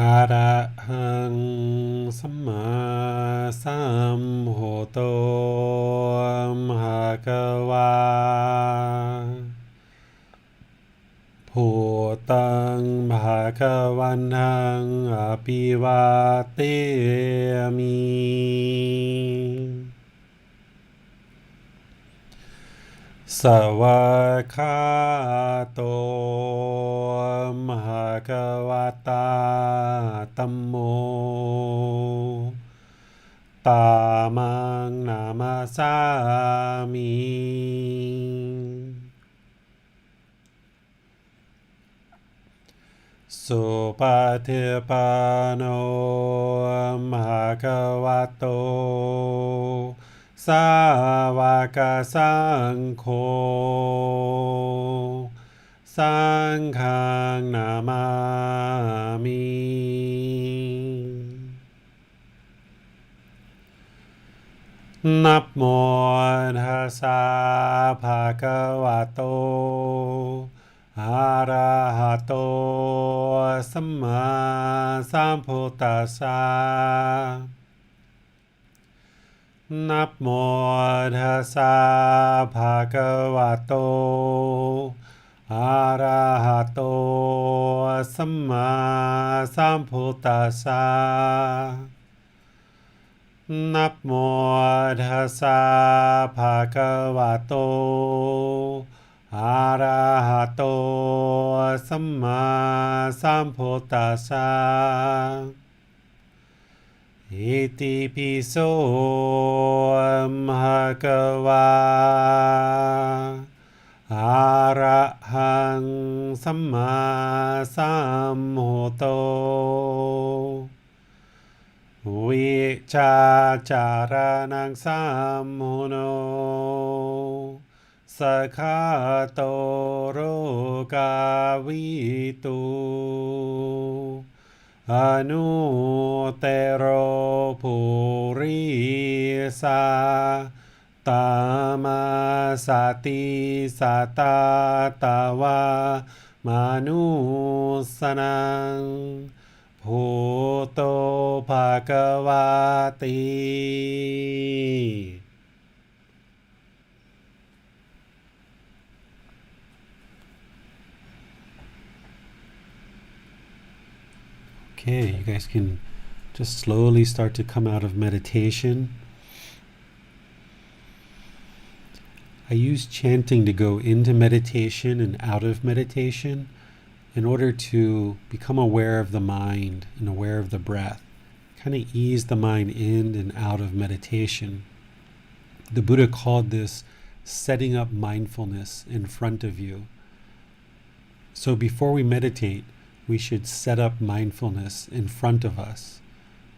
อะระหังสัมมาสัมพุทโธภะคะวาพุทธังภะคะวันตังอะภิวาเทมิสวากขาโตมหะคะวะตาธัมโมตามังนามาสามิสุปฏิปันโนภะคะวะโตสาวกสังโฆสังฆังนามามินะโมตัสสะภะคะวะโตอะระหะโตสัมมาสัมพุทธัสสะนะโมตัสสะภะคะวะโตอะระหะโตสัมมาสัมพุทธัสสะนะโมตัสสะภะคะวะโตอะระหะโตสัมมาสัมพุทธัสสะอิติปิโสภะคะวะอะระหังสัมมาสัมพุทโธวิชาจารนังสัมมุโนสกขาโตโรกาวิตุอนุเตโรภูริสาตามาสติสัตตาตาวามนุสนังพุทโธภะคะวาติ Okay, you guys can just slowly start to come out of meditation. I use chanting to go into meditation and out of meditation in order to become aware of the mind and aware of the breath. Kind of ease the mind in and out of meditation. The Buddha called this setting up mindfulness in front of you. So before we meditate, we should set up mindfulness in front of us.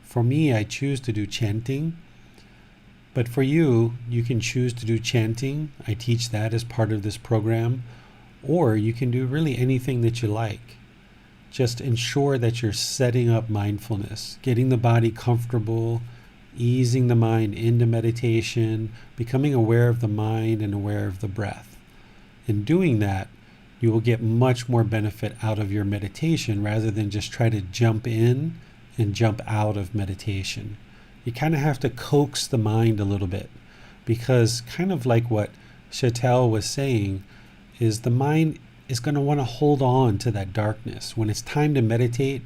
For me, I choose to do chanting, but for you, you can choose to do chanting. I teach that as part of this program, or you can do really anything that you like. Just ensure that you're setting up mindfulness, getting the body comfortable, easing the mind into meditation, becoming aware of the mind and aware of the breath. In doing that, you will get much more benefit out of your meditation rather than just try to jump in and jump out of meditation. You kind of have to coax the mind a little bit, because kind of like what Chantel was saying, is the mind is going to want to hold on to that darkness. When it's time to meditate,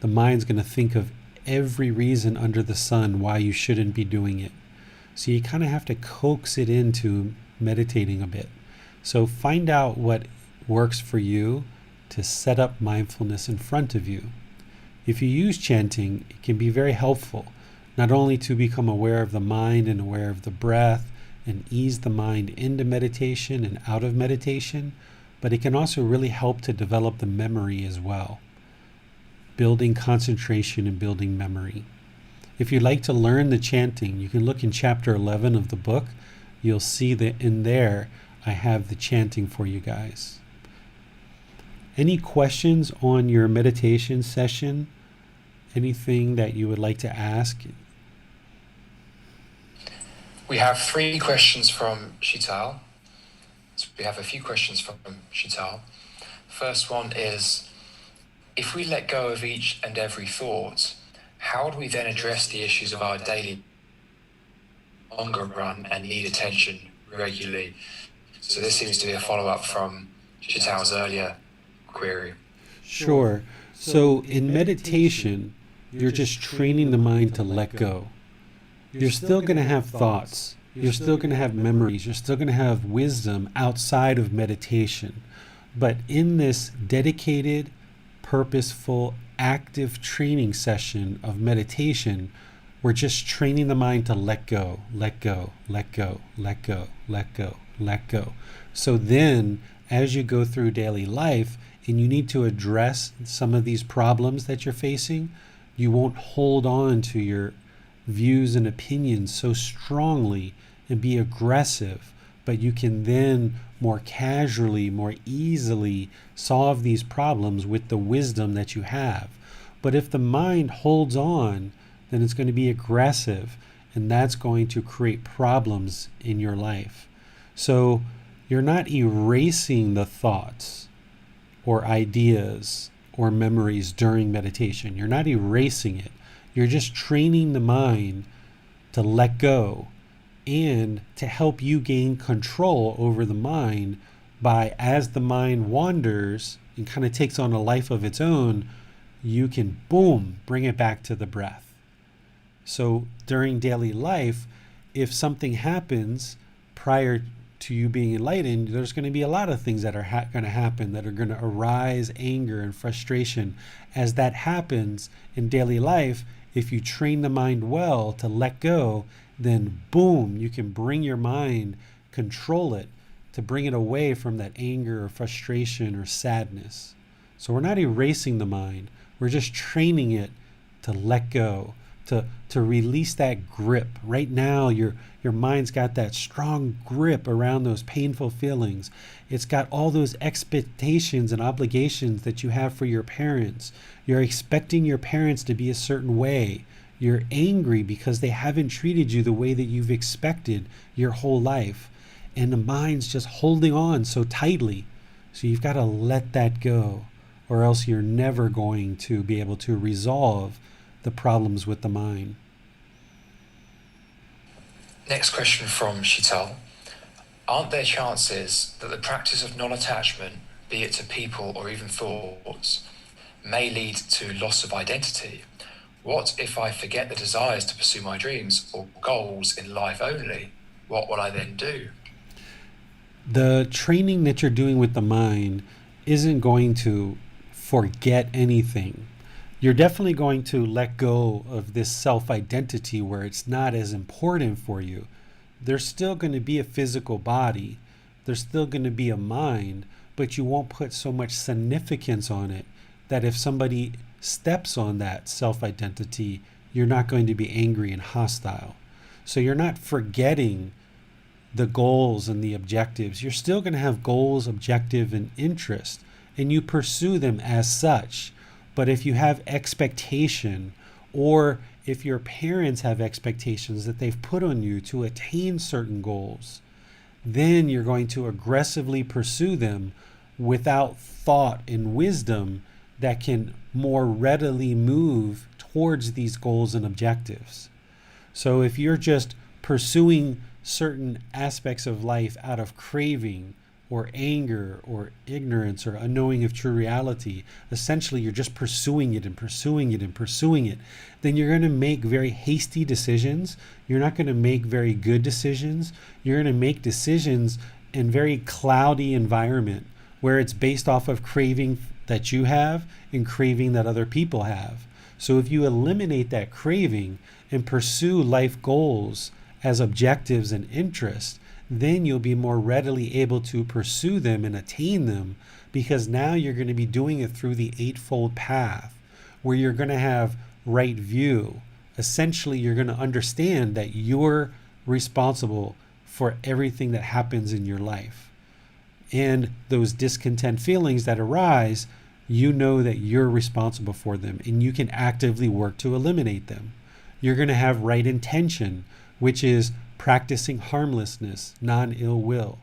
the mind's going to think of every reason under the sun why you shouldn't be doing it. So you kind of have to coax it into meditating a bit. So find out what works for you to set up mindfulness in front of you. If you use chanting, it can be very helpful, not only to become aware of the mind and aware of the breath and ease the mind into meditation and out of meditation, but it can also really help to develop the memory as well, building concentration and building memory. If you'd like to learn the chanting, you can look in chapter 11 of the book. You'll see that in there I have the chanting for you guys. Any questions on your meditation session? Anything that you would like to ask? We have 3 questions from Shital. So we have a few questions from Shital. First one is, If we let go of each and every thought, how do we then address the issues of our daily longer run and need attention regularly? So this seems to be a follow-up from Chitao's earlier query. Sure. So in meditation, you're just training the mind to let go. You're still going to have thoughts. You're still going to have memories. You're still going to have wisdom outside of meditation. But in this dedicated, purposeful, active training session of meditation, we're just training the mind to let go, let go, let go, let go, let go, let go. So then, as you go through daily life and you need to address some of these problems that you're facing, you won't hold on to your views and opinions so strongly and be aggressive, but you can then more casually, more easily solve these problems with the wisdom that you have. But if the mind holds on, then it's going to be aggressive, and that's going to create problems in your life. So you're not erasing the thoughts or ideas or memories during meditation. You're not erasing it. You're just training the mind to let go and to help you gain control over the mind by, as the mind wanders and kind of takes on a life of its own, you can, boom, bring it back to the breath. So during daily life, if something happens prior to you being enlightened, there's going to be a lot of things that are going to happen that are going to arise anger and frustration. As that happens in daily life, if you train the mind well to let go, then boom, you can bring your mind, control it, to bring it away from that anger or frustration or sadness. So we're not erasing the mind. We're just training it to let go, to release that grip. Right now, your mind's got that strong grip around those painful feelings. It's got all those expectations and obligations that you have for your parents. You're expecting your parents to be a certain way. You're angry because they haven't treated you the way that you've expected your whole life. And the mind's just holding on so tightly. So you've got to let that go, or else you're never going to be able to resolve the problems with the mind. Next question from Shital. Aren't there chances that the practice of non-attachment, be it to people or even thoughts, may lead to loss of identity? What if I forget the desires to pursue my dreams or goals in life only? What will I then do? The training that you're doing with the mind isn't going to forget anything. You're definitely going to let go of this self-identity where it's not as important for you. There's still going to be a physical body. There's still going to be a mind, but you won't put so much significance on it that if somebody steps on that self-identity, you're not going to be angry and hostile. So you're not forgetting the goals and the objectives. You're still going to have goals, objective, and interest, and you pursue them as such. But if you have expectation, or if your parents have expectations that they've put on you to attain certain goals, then you're going to aggressively pursue them without thought and wisdom that can more readily move towards these goals and objectives. So if you're just pursuing certain aspects of life out of craving or anger or ignorance or unknowing of true reality, essentially you're just pursuing it and pursuing it and pursuing it, then you're going to make very hasty decisions. You're not going to make very good decisions. You're going to make decisions in very cloudy environment where it's based off of craving that you have and craving that other people have. So if you eliminate that craving and pursue life goals as objectives and interests, then you'll be more readily able to pursue them and attain them, because now you're going to be doing it through the Eightfold Path, where you're going to have right view. Essentially, you're going to understand that you're responsible for everything that happens in your life. And those discontent feelings that arise, you know that you're responsible for them, and you can actively work to eliminate them. You're going to have right intention, which is practicing harmlessness, non-ill will.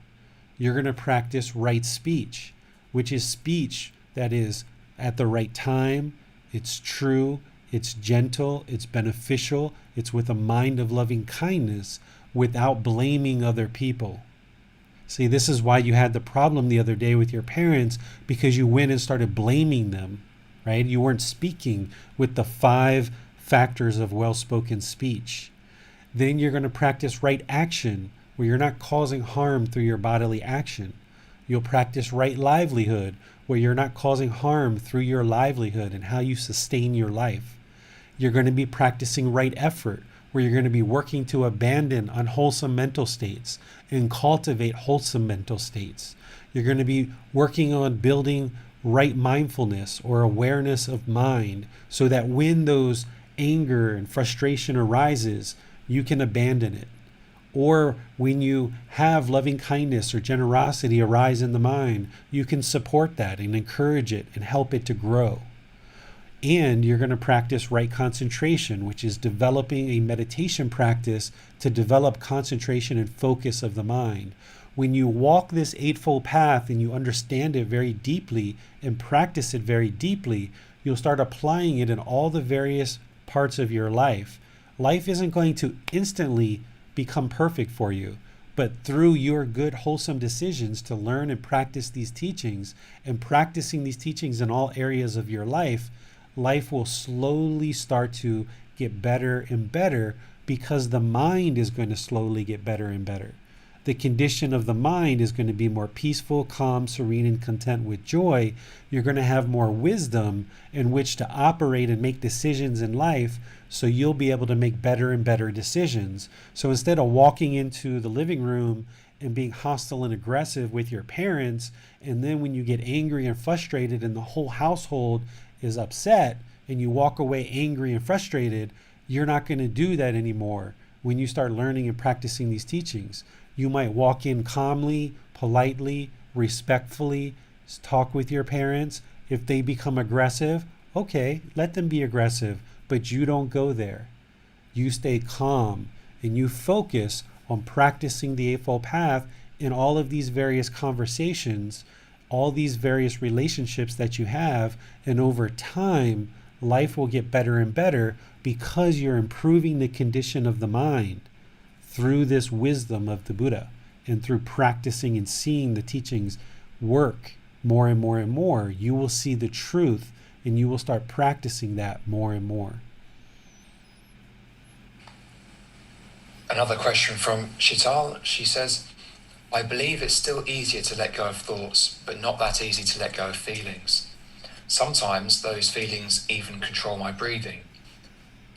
You're going to practice right speech, which is speech that is at the right time, it's true, it's gentle, it's beneficial, it's with a mind of loving kindness without blaming other people. See, this is why you had the problem the other day with your parents, because you went and started blaming them, right? You weren't speaking with the 5 factors of well-spoken speech. Then you're going to practice right action, where you're not causing harm through your bodily action. You'll practice right livelihood, where you're not causing harm through your livelihood and how you sustain your life. You're going to be practicing right effort, where you're going to be working to abandon unwholesome mental states and cultivate wholesome mental states. You're going to be working on building right mindfulness or awareness of mind, so that when those anger and frustration arises, you can abandon it. Or when you have loving kindness or generosity arise in the mind, you can support that and encourage it and help it to grow. And you're going to practice right concentration, which is developing a meditation practice to develop concentration and focus of the mind. When you walk this Eightfold Path and you understand it very deeply and practice it very deeply, you'll start applying it in all the various parts of your life. Life isn't going to instantly become perfect for you, but through your good, wholesome decisions to learn and practice these teachings, and practicing these teachings in all areas of your life, life will slowly start to get better and better, because the mind is going to slowly get better and better. The condition of the mind is going to be more peaceful, calm, serene, and content with joy. You're going to have more wisdom in which to operate and make decisions in life, so you'll be able to make better and better decisions. So instead of walking into the living room and being hostile and aggressive with your parents, and then when you get angry and frustrated and the whole household is upset and you walk away angry and frustrated, you're not going to do that anymore when you start learning and practicing these teachings. You might walk in calmly, politely, respectfully, talk with your parents. If they become aggressive, okay, let them be aggressive, but you don't go there. You stay calm and you focus on practicing the Eightfold Path in all of these various conversations, all these various relationships that you have, and over time, life will get better and better, because you're improving the condition of the mind through this wisdom of the Buddha, and through practicing and seeing the teachings work more and more and more. You will see the truth, and you will start practicing that more and more. Another question from Shital. She says, I believe it's still easier to let go of thoughts, but not that easy to let go of feelings. Sometimes those feelings even control my breathing.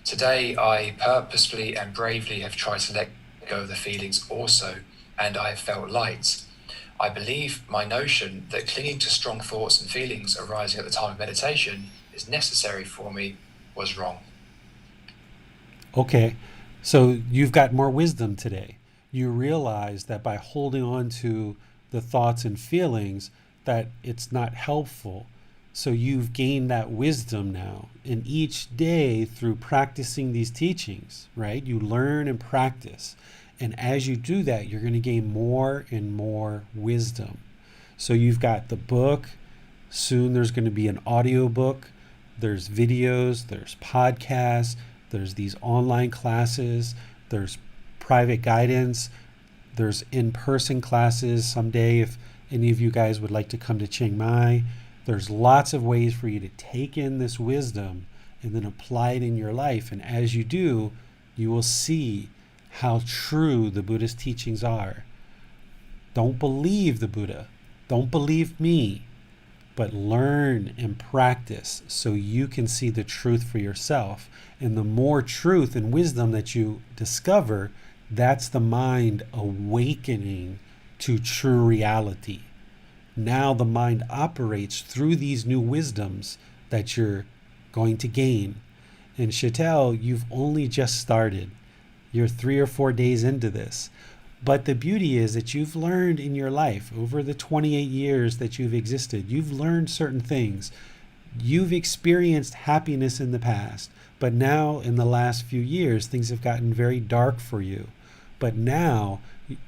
Today, I purposefully and bravely have tried to let go of the feelings also, and I have felt light. I believe my notion that clinging to strong thoughts and feelings arising at the time of meditation is necessary for me was wrong. Okay, so you've got more wisdom today. You realize that by holding on to the thoughts and feelings, that it's not helpful. So you've gained that wisdom now. And each day, through practicing these teachings, right, you learn and practice. And as you do that, you're going to gain more and more wisdom. So you've got the book. Soon there's going to be an audio book. There's videos. There's podcasts. There's these online classes. There's private guidance. There's in-person classes someday if any of you guys would like to come to Chiang Mai. There's lots of ways for you to take in this wisdom and then apply it in your life. And as you do, you will see how true the Buddha's teachings are. Don't believe the Buddha. Don't believe me. But learn and practice so you can see the truth for yourself. And the more truth and wisdom that you discover, that's the mind awakening to true reality. Now the mind operates through these new wisdoms that you're going to gain. And Chantel, you've only just started. You're 3 or 4 days into this. But the beauty is that you've learned in your life, over the 28 years that you've existed, you've learned certain things. You've experienced happiness in the past, but now in the last few years, things have gotten very dark for you. But now,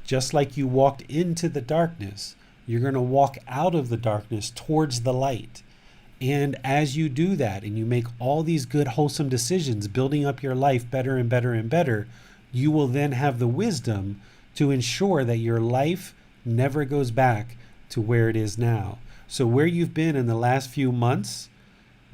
just like you walked into the darkness, you're going to walk out of the darkness towards the light. And as you do that and you make all these good, wholesome decisions, building up your life better and better and better, you will then have the wisdom to ensure that your life never goes back to where it is now. So where you've been in the last few months,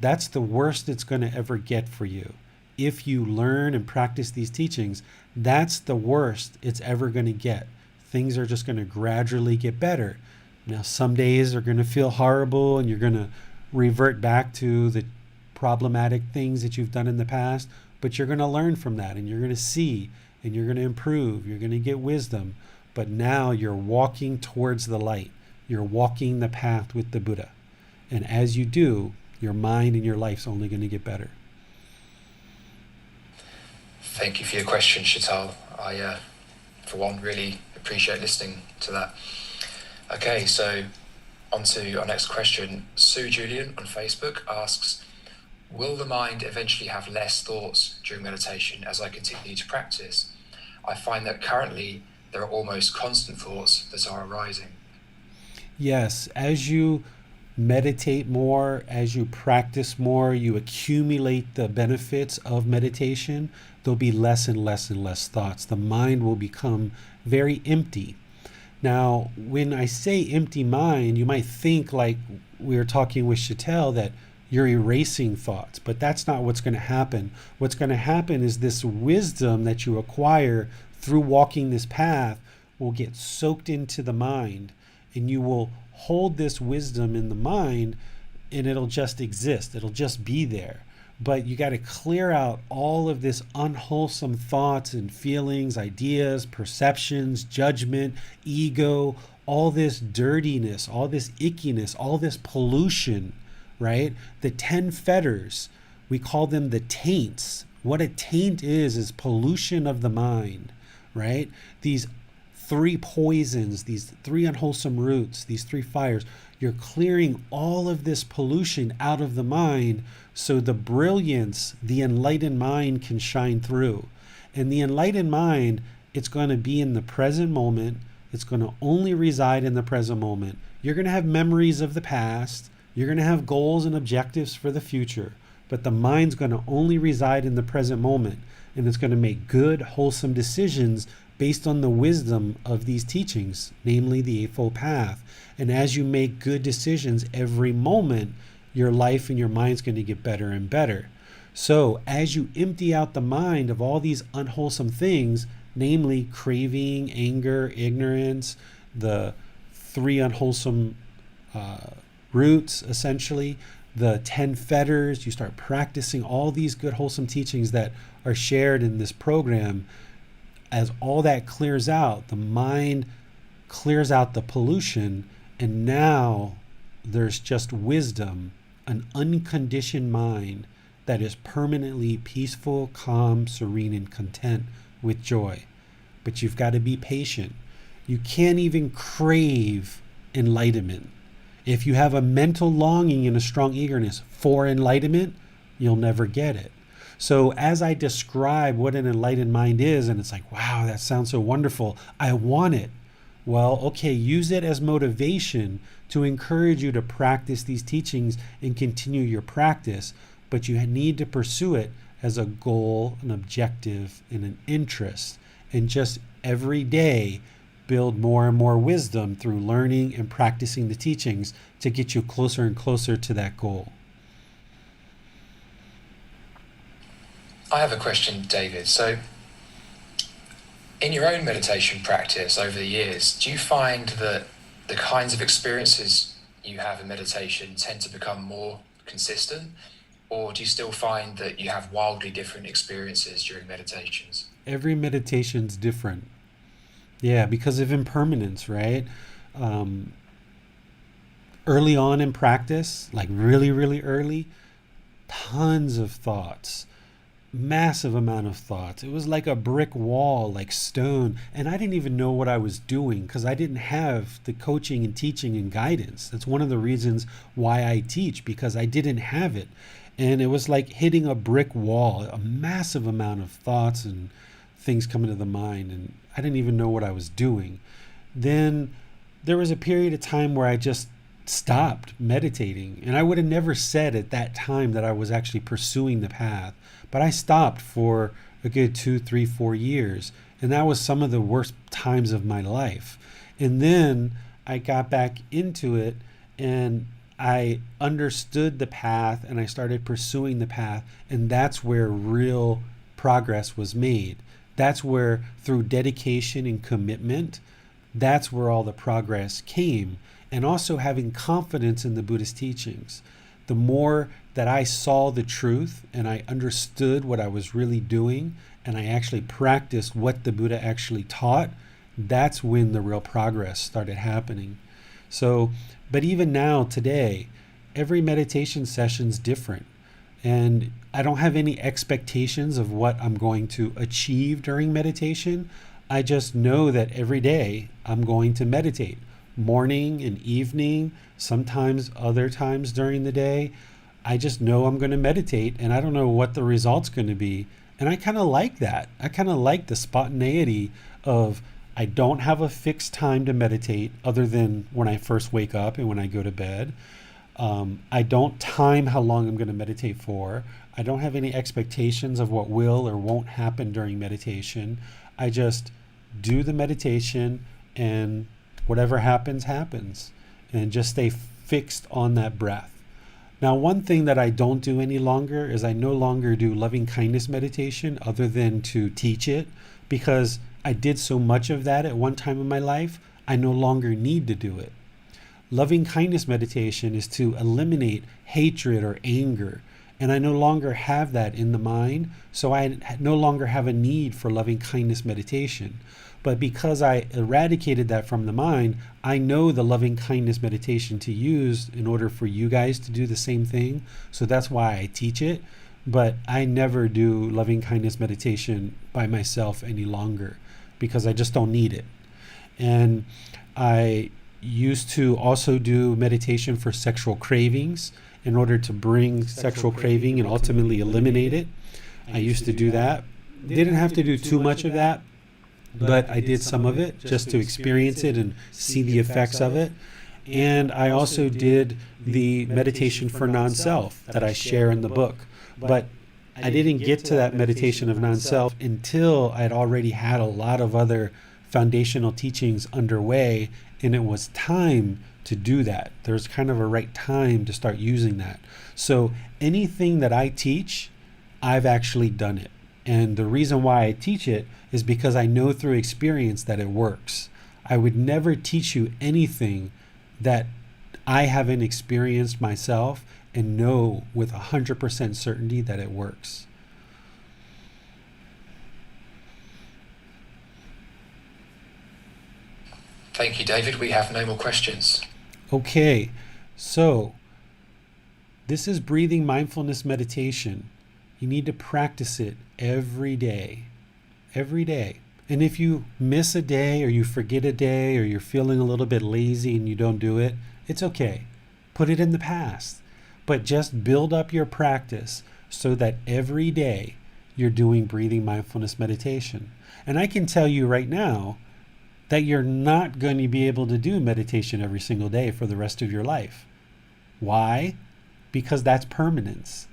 that's the worst it's going to ever get for you. If you learn and practice these teachings, that's the worst it's ever going to get. Things are just going to gradually get better. Now, some days are going to feel horrible and you're going to revert back to the problematic things that you've done in the past, but you're going to learn from that and you're going to see and you're going to improve. You're going to get wisdom. But now you're walking towards the light. You're walking the path with the Buddha. And as you do, your mind and your life's only going to get better. Thank you for your question, Shital. I, for one, really appreciate listening to that. Okay, so on to our next question. Sue Julian on Facebook asks, will the mind eventually have less thoughts during meditation as I continue to practice? I find that currently there are almost constant thoughts that are arising. Yes, as you meditate more, as you practice more, you accumulate the benefits of meditation, there'll be less and less and less thoughts. The mind will become very empty. Now, when I say empty mind, you might think, like we were talking with Chantel, that you're erasing thoughts, but that's not what's going to happen. What's going to happen is this wisdom that you acquire through walking this path will get soaked into the mind, and you will hold this wisdom in the mind, and it'll just exist. It'll just be there. But you got to clear out all of this unwholesome thoughts and feelings, ideas, perceptions, judgment, ego, all this dirtiness, all this ickiness, all this pollution, right? The 10 fetters, we call them the taints. What a taint is pollution of the mind, right? These 3 poisons, these 3 unwholesome roots, these 3 fires, you're clearing all of this pollution out of the mind so the brilliance, the enlightened mind can shine through. And the enlightened mind, it's going to be in the present moment. It's going to only reside in the present moment. You're going to have memories of the past. You're going to have goals and objectives for the future. But the mind's going to only reside in the present moment. And it's going to make good, wholesome decisions based on the wisdom of these teachings, namely the Eightfold Path. And as you make good decisions every moment, your life and your mind's going to get better and better. So as you empty out the mind of all these unwholesome things, namely craving, anger, ignorance, the 3 unwholesome roots, essentially, the 10 fetters, you start practicing all these good, wholesome teachings that are shared in this program. As all that clears out, the mind clears out the pollution, and now there's just wisdom, an unconditioned mind that is permanently peaceful, calm, serene, and content with joy. But you've got to be patient. You can't even crave enlightenment. If you have a mental longing and a strong eagerness for enlightenment, you'll never get it. So as I describe what an enlightened mind is, and it's like, wow, that sounds so wonderful, I want it. Well, okay, use it as motivation to encourage you to practice these teachings and continue your practice, but you need to pursue it as a goal, an objective, and an interest, and just every day build more and more wisdom through learning and practicing the teachings to get you closer and closer to that goal. I have a question, David. So, in your own meditation practice over the years, do you find that the kinds of experiences you have in meditation tend to become more consistent? Or do you still find that you have wildly different experiences during meditations? Every meditation's different. Yeah, because of impermanence, right? Early on in practice, like really, really early, tons of thoughts. Massive amount of thoughts. It was like a brick wall, like stone. And I didn't even know what I was doing because I didn't have the coaching and teaching and guidance. That's one of the reasons why I teach, because I didn't have it. And it was like hitting a brick wall, a massive amount of thoughts and things coming to the mind. And I didn't even know what I was doing. Then there was a period of time where I just stopped meditating. And I would have never said at that time that I was actually pursuing the path, but I stopped for a good 2, 3, 4 years. And that was some of the worst times of my life. And then I got back into it and I understood the path and I started pursuing the path. And that's where real progress was made. That's where, through dedication and commitment, that's where all the progress came. And also having confidence in the Buddhist teachings. The more that I saw the truth and I understood what I was really doing and I actually practiced what the Buddha actually taught, that's when the real progress started happening. So, but even now, today, every meditation session's different. And I don't have any expectations of what I'm going to achieve during meditation. I just know that every day I'm going to meditate. Morning and evening, sometimes other times during the day. I just know I'm going to meditate and I don't know what the result's going to be. And I kind of like that. I kind of like the spontaneity of I don't have a fixed time to meditate other than when I first wake up and when I go to bed. I don't time how long I'm going to meditate for. I don't have any expectations of what will or won't happen during meditation. I just do the meditation and whatever happens, happens. And just stay fixed on that breath. Now, one thing that I don't do any longer is I no longer do loving kindness meditation other than to teach it, because I did so much of that at one time in my life, I no longer need to do it. Loving kindness meditation is to eliminate hatred or anger, and I no longer have that in the mind, so I no longer have a need for loving kindness meditation. But because I eradicated that from the mind, I know the loving kindness meditation to use in order for you guys to do the same thing. So that's why I teach it. But I never do loving kindness meditation by myself any longer because I just don't need it. And I used to also do meditation for sexual cravings in order to bring sexual craving and ultimately eliminate it. I used to do that. Didn't have to do too much of that, but I did some of it just to experience it and see the effects of it. And I also did the meditation for non-self that I share in the book. But I didn't get to that meditation of non-self until I'd already had a lot of other foundational teachings underway, and it was time to do that. There's kind of a right time to start using that. So anything that I teach, I've actually done it. And the reason why I teach it is because I know through experience that it works. I would never teach you anything that I haven't experienced myself and know with 100% certainty that it works. Thank you, David. We have no more questions. Okay, so this is breathing mindfulness meditation. You need to practice it every day. Every day. And if you miss a day or you forget a day or you're feeling a little bit lazy and you don't do it, it's okay. Put it in the past. But just build up your practice so that every day you're doing breathing mindfulness meditation. And I can tell you right now that you're not going to be able to do meditation every single day for the rest of your life. Why? Because that's permanence.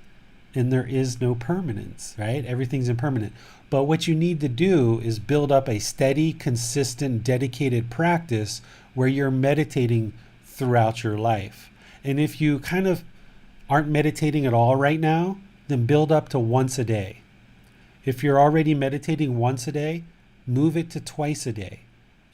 And there is no permanence, right? Everything's impermanent. But what you need to do is build up a steady, consistent, dedicated practice where you're meditating throughout your life. And if you kind of aren't meditating at all right now, then build up to once a day. If you're already meditating once a day, move it to twice a day.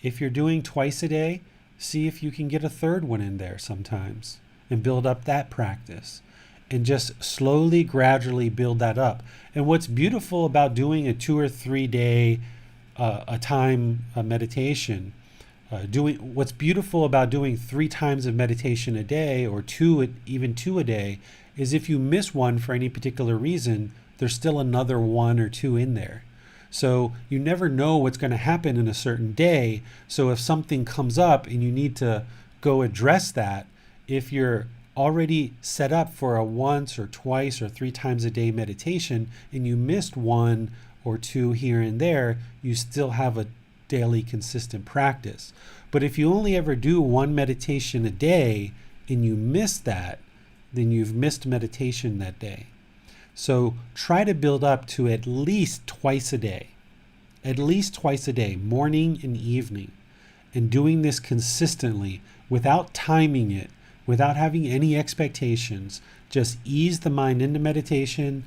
If you're doing twice a day, see if you can get a third one in there sometimes and build up that practice. And just slowly, gradually build that up. And what's beautiful about doing a 2 or 3 day meditation, what's beautiful about doing 3 times of meditation a day or even two a day, is if you miss one for any particular reason, there's still another 1 or 2 in there. So you never know what's going to happen in a certain day. So if something comes up and you need to go address that, if you're already set up for a once or twice or 3 times a day meditation and you missed 1 or 2 here and there, you still have a daily consistent practice. But if you only ever do 1 meditation a day, and you miss that, then you've missed meditation that day. So try to build up to at least twice a day. At least twice a day, morning and evening. And doing this consistently without timing it, without having any expectations. Just ease the mind into meditation,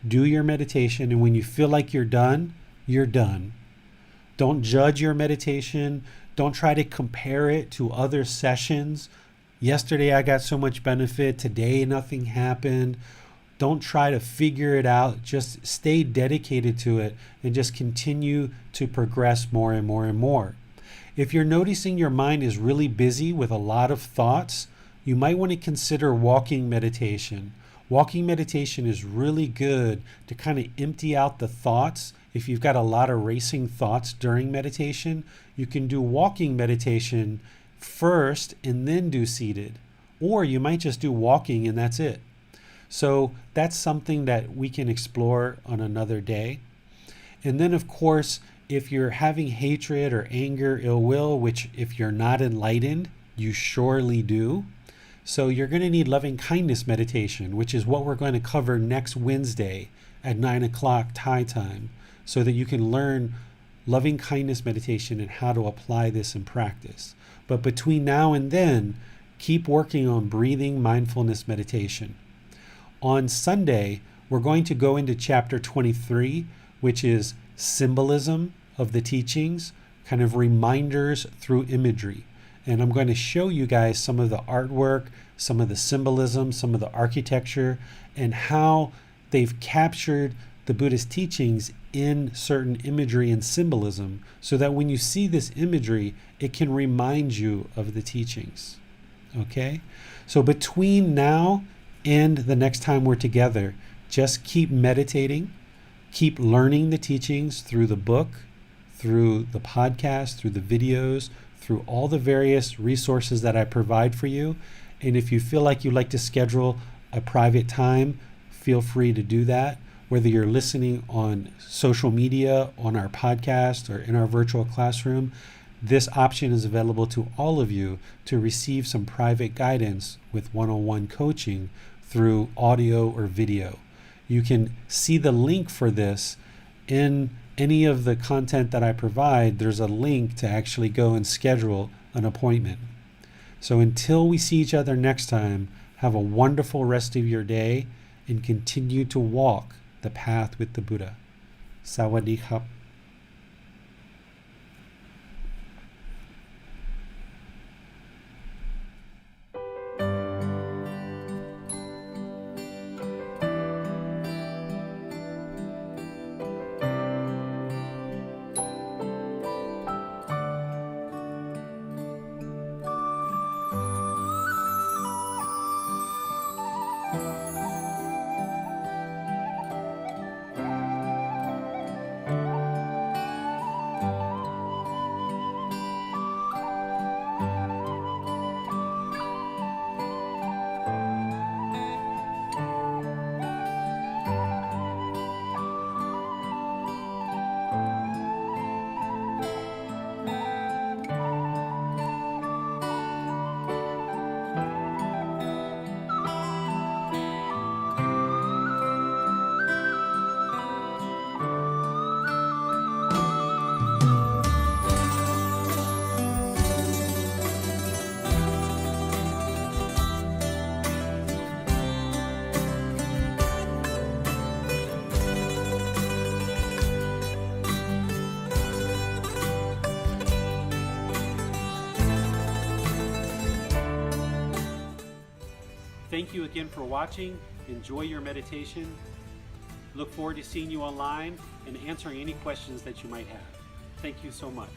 do your meditation, and when you feel like you're done, you're done. Don't judge your meditation. Don't try to compare it to other sessions. Yesterday I got so much benefit, today nothing happened. Don't try to figure it out. Just stay dedicated to it and just continue to progress more and more and more. If you're noticing your mind is really busy with a lot of thoughts, you might want to consider walking meditation. Walking meditation is really good to kind of empty out the thoughts. If you've got a lot of racing thoughts during meditation, you can do walking meditation first and then do seated. Or you might just do walking and that's it. So that's something that we can explore on another day. And then, of course, if you're having hatred or anger, ill will, which if you're not enlightened, you surely do. So you're going to need loving kindness meditation, which is what we're going to cover next Wednesday at 9 o'clock Thai time, so that you can learn loving kindness meditation and how to apply this in practice. But between now and then, keep working on breathing mindfulness meditation. On Sunday, we're going to go into chapter 23, which is symbolism of the teachings, kind of reminders through imagery. And I'm going to show you guys some of the artwork, some of the symbolism, some of the architecture, and how they've captured the Buddhist teachings in certain imagery and symbolism, so that when you see this imagery, it can remind you of the teachings. Okay? So between now and the next time we're together, just keep meditating, keep learning the teachings through the book, through the podcast, through the videos, through all the various resources that I provide for you. And if you feel like you'd like to schedule a private time, feel free to do that. Whether you're listening on social media, on our podcast, or in our virtual classroom, this option is available to all of you to receive some private guidance with one-on-one coaching through audio or video. You can see the link for this in any of the content that I provide. There's a link to actually go and schedule an appointment. So until we see each other next time, have a wonderful rest of your day and continue to walk the path with the Buddha. Sawadee khap. Thank you again for watching. Enjoy your meditation. Look forward to seeing you online and answering any questions that you might have. Thank you so much.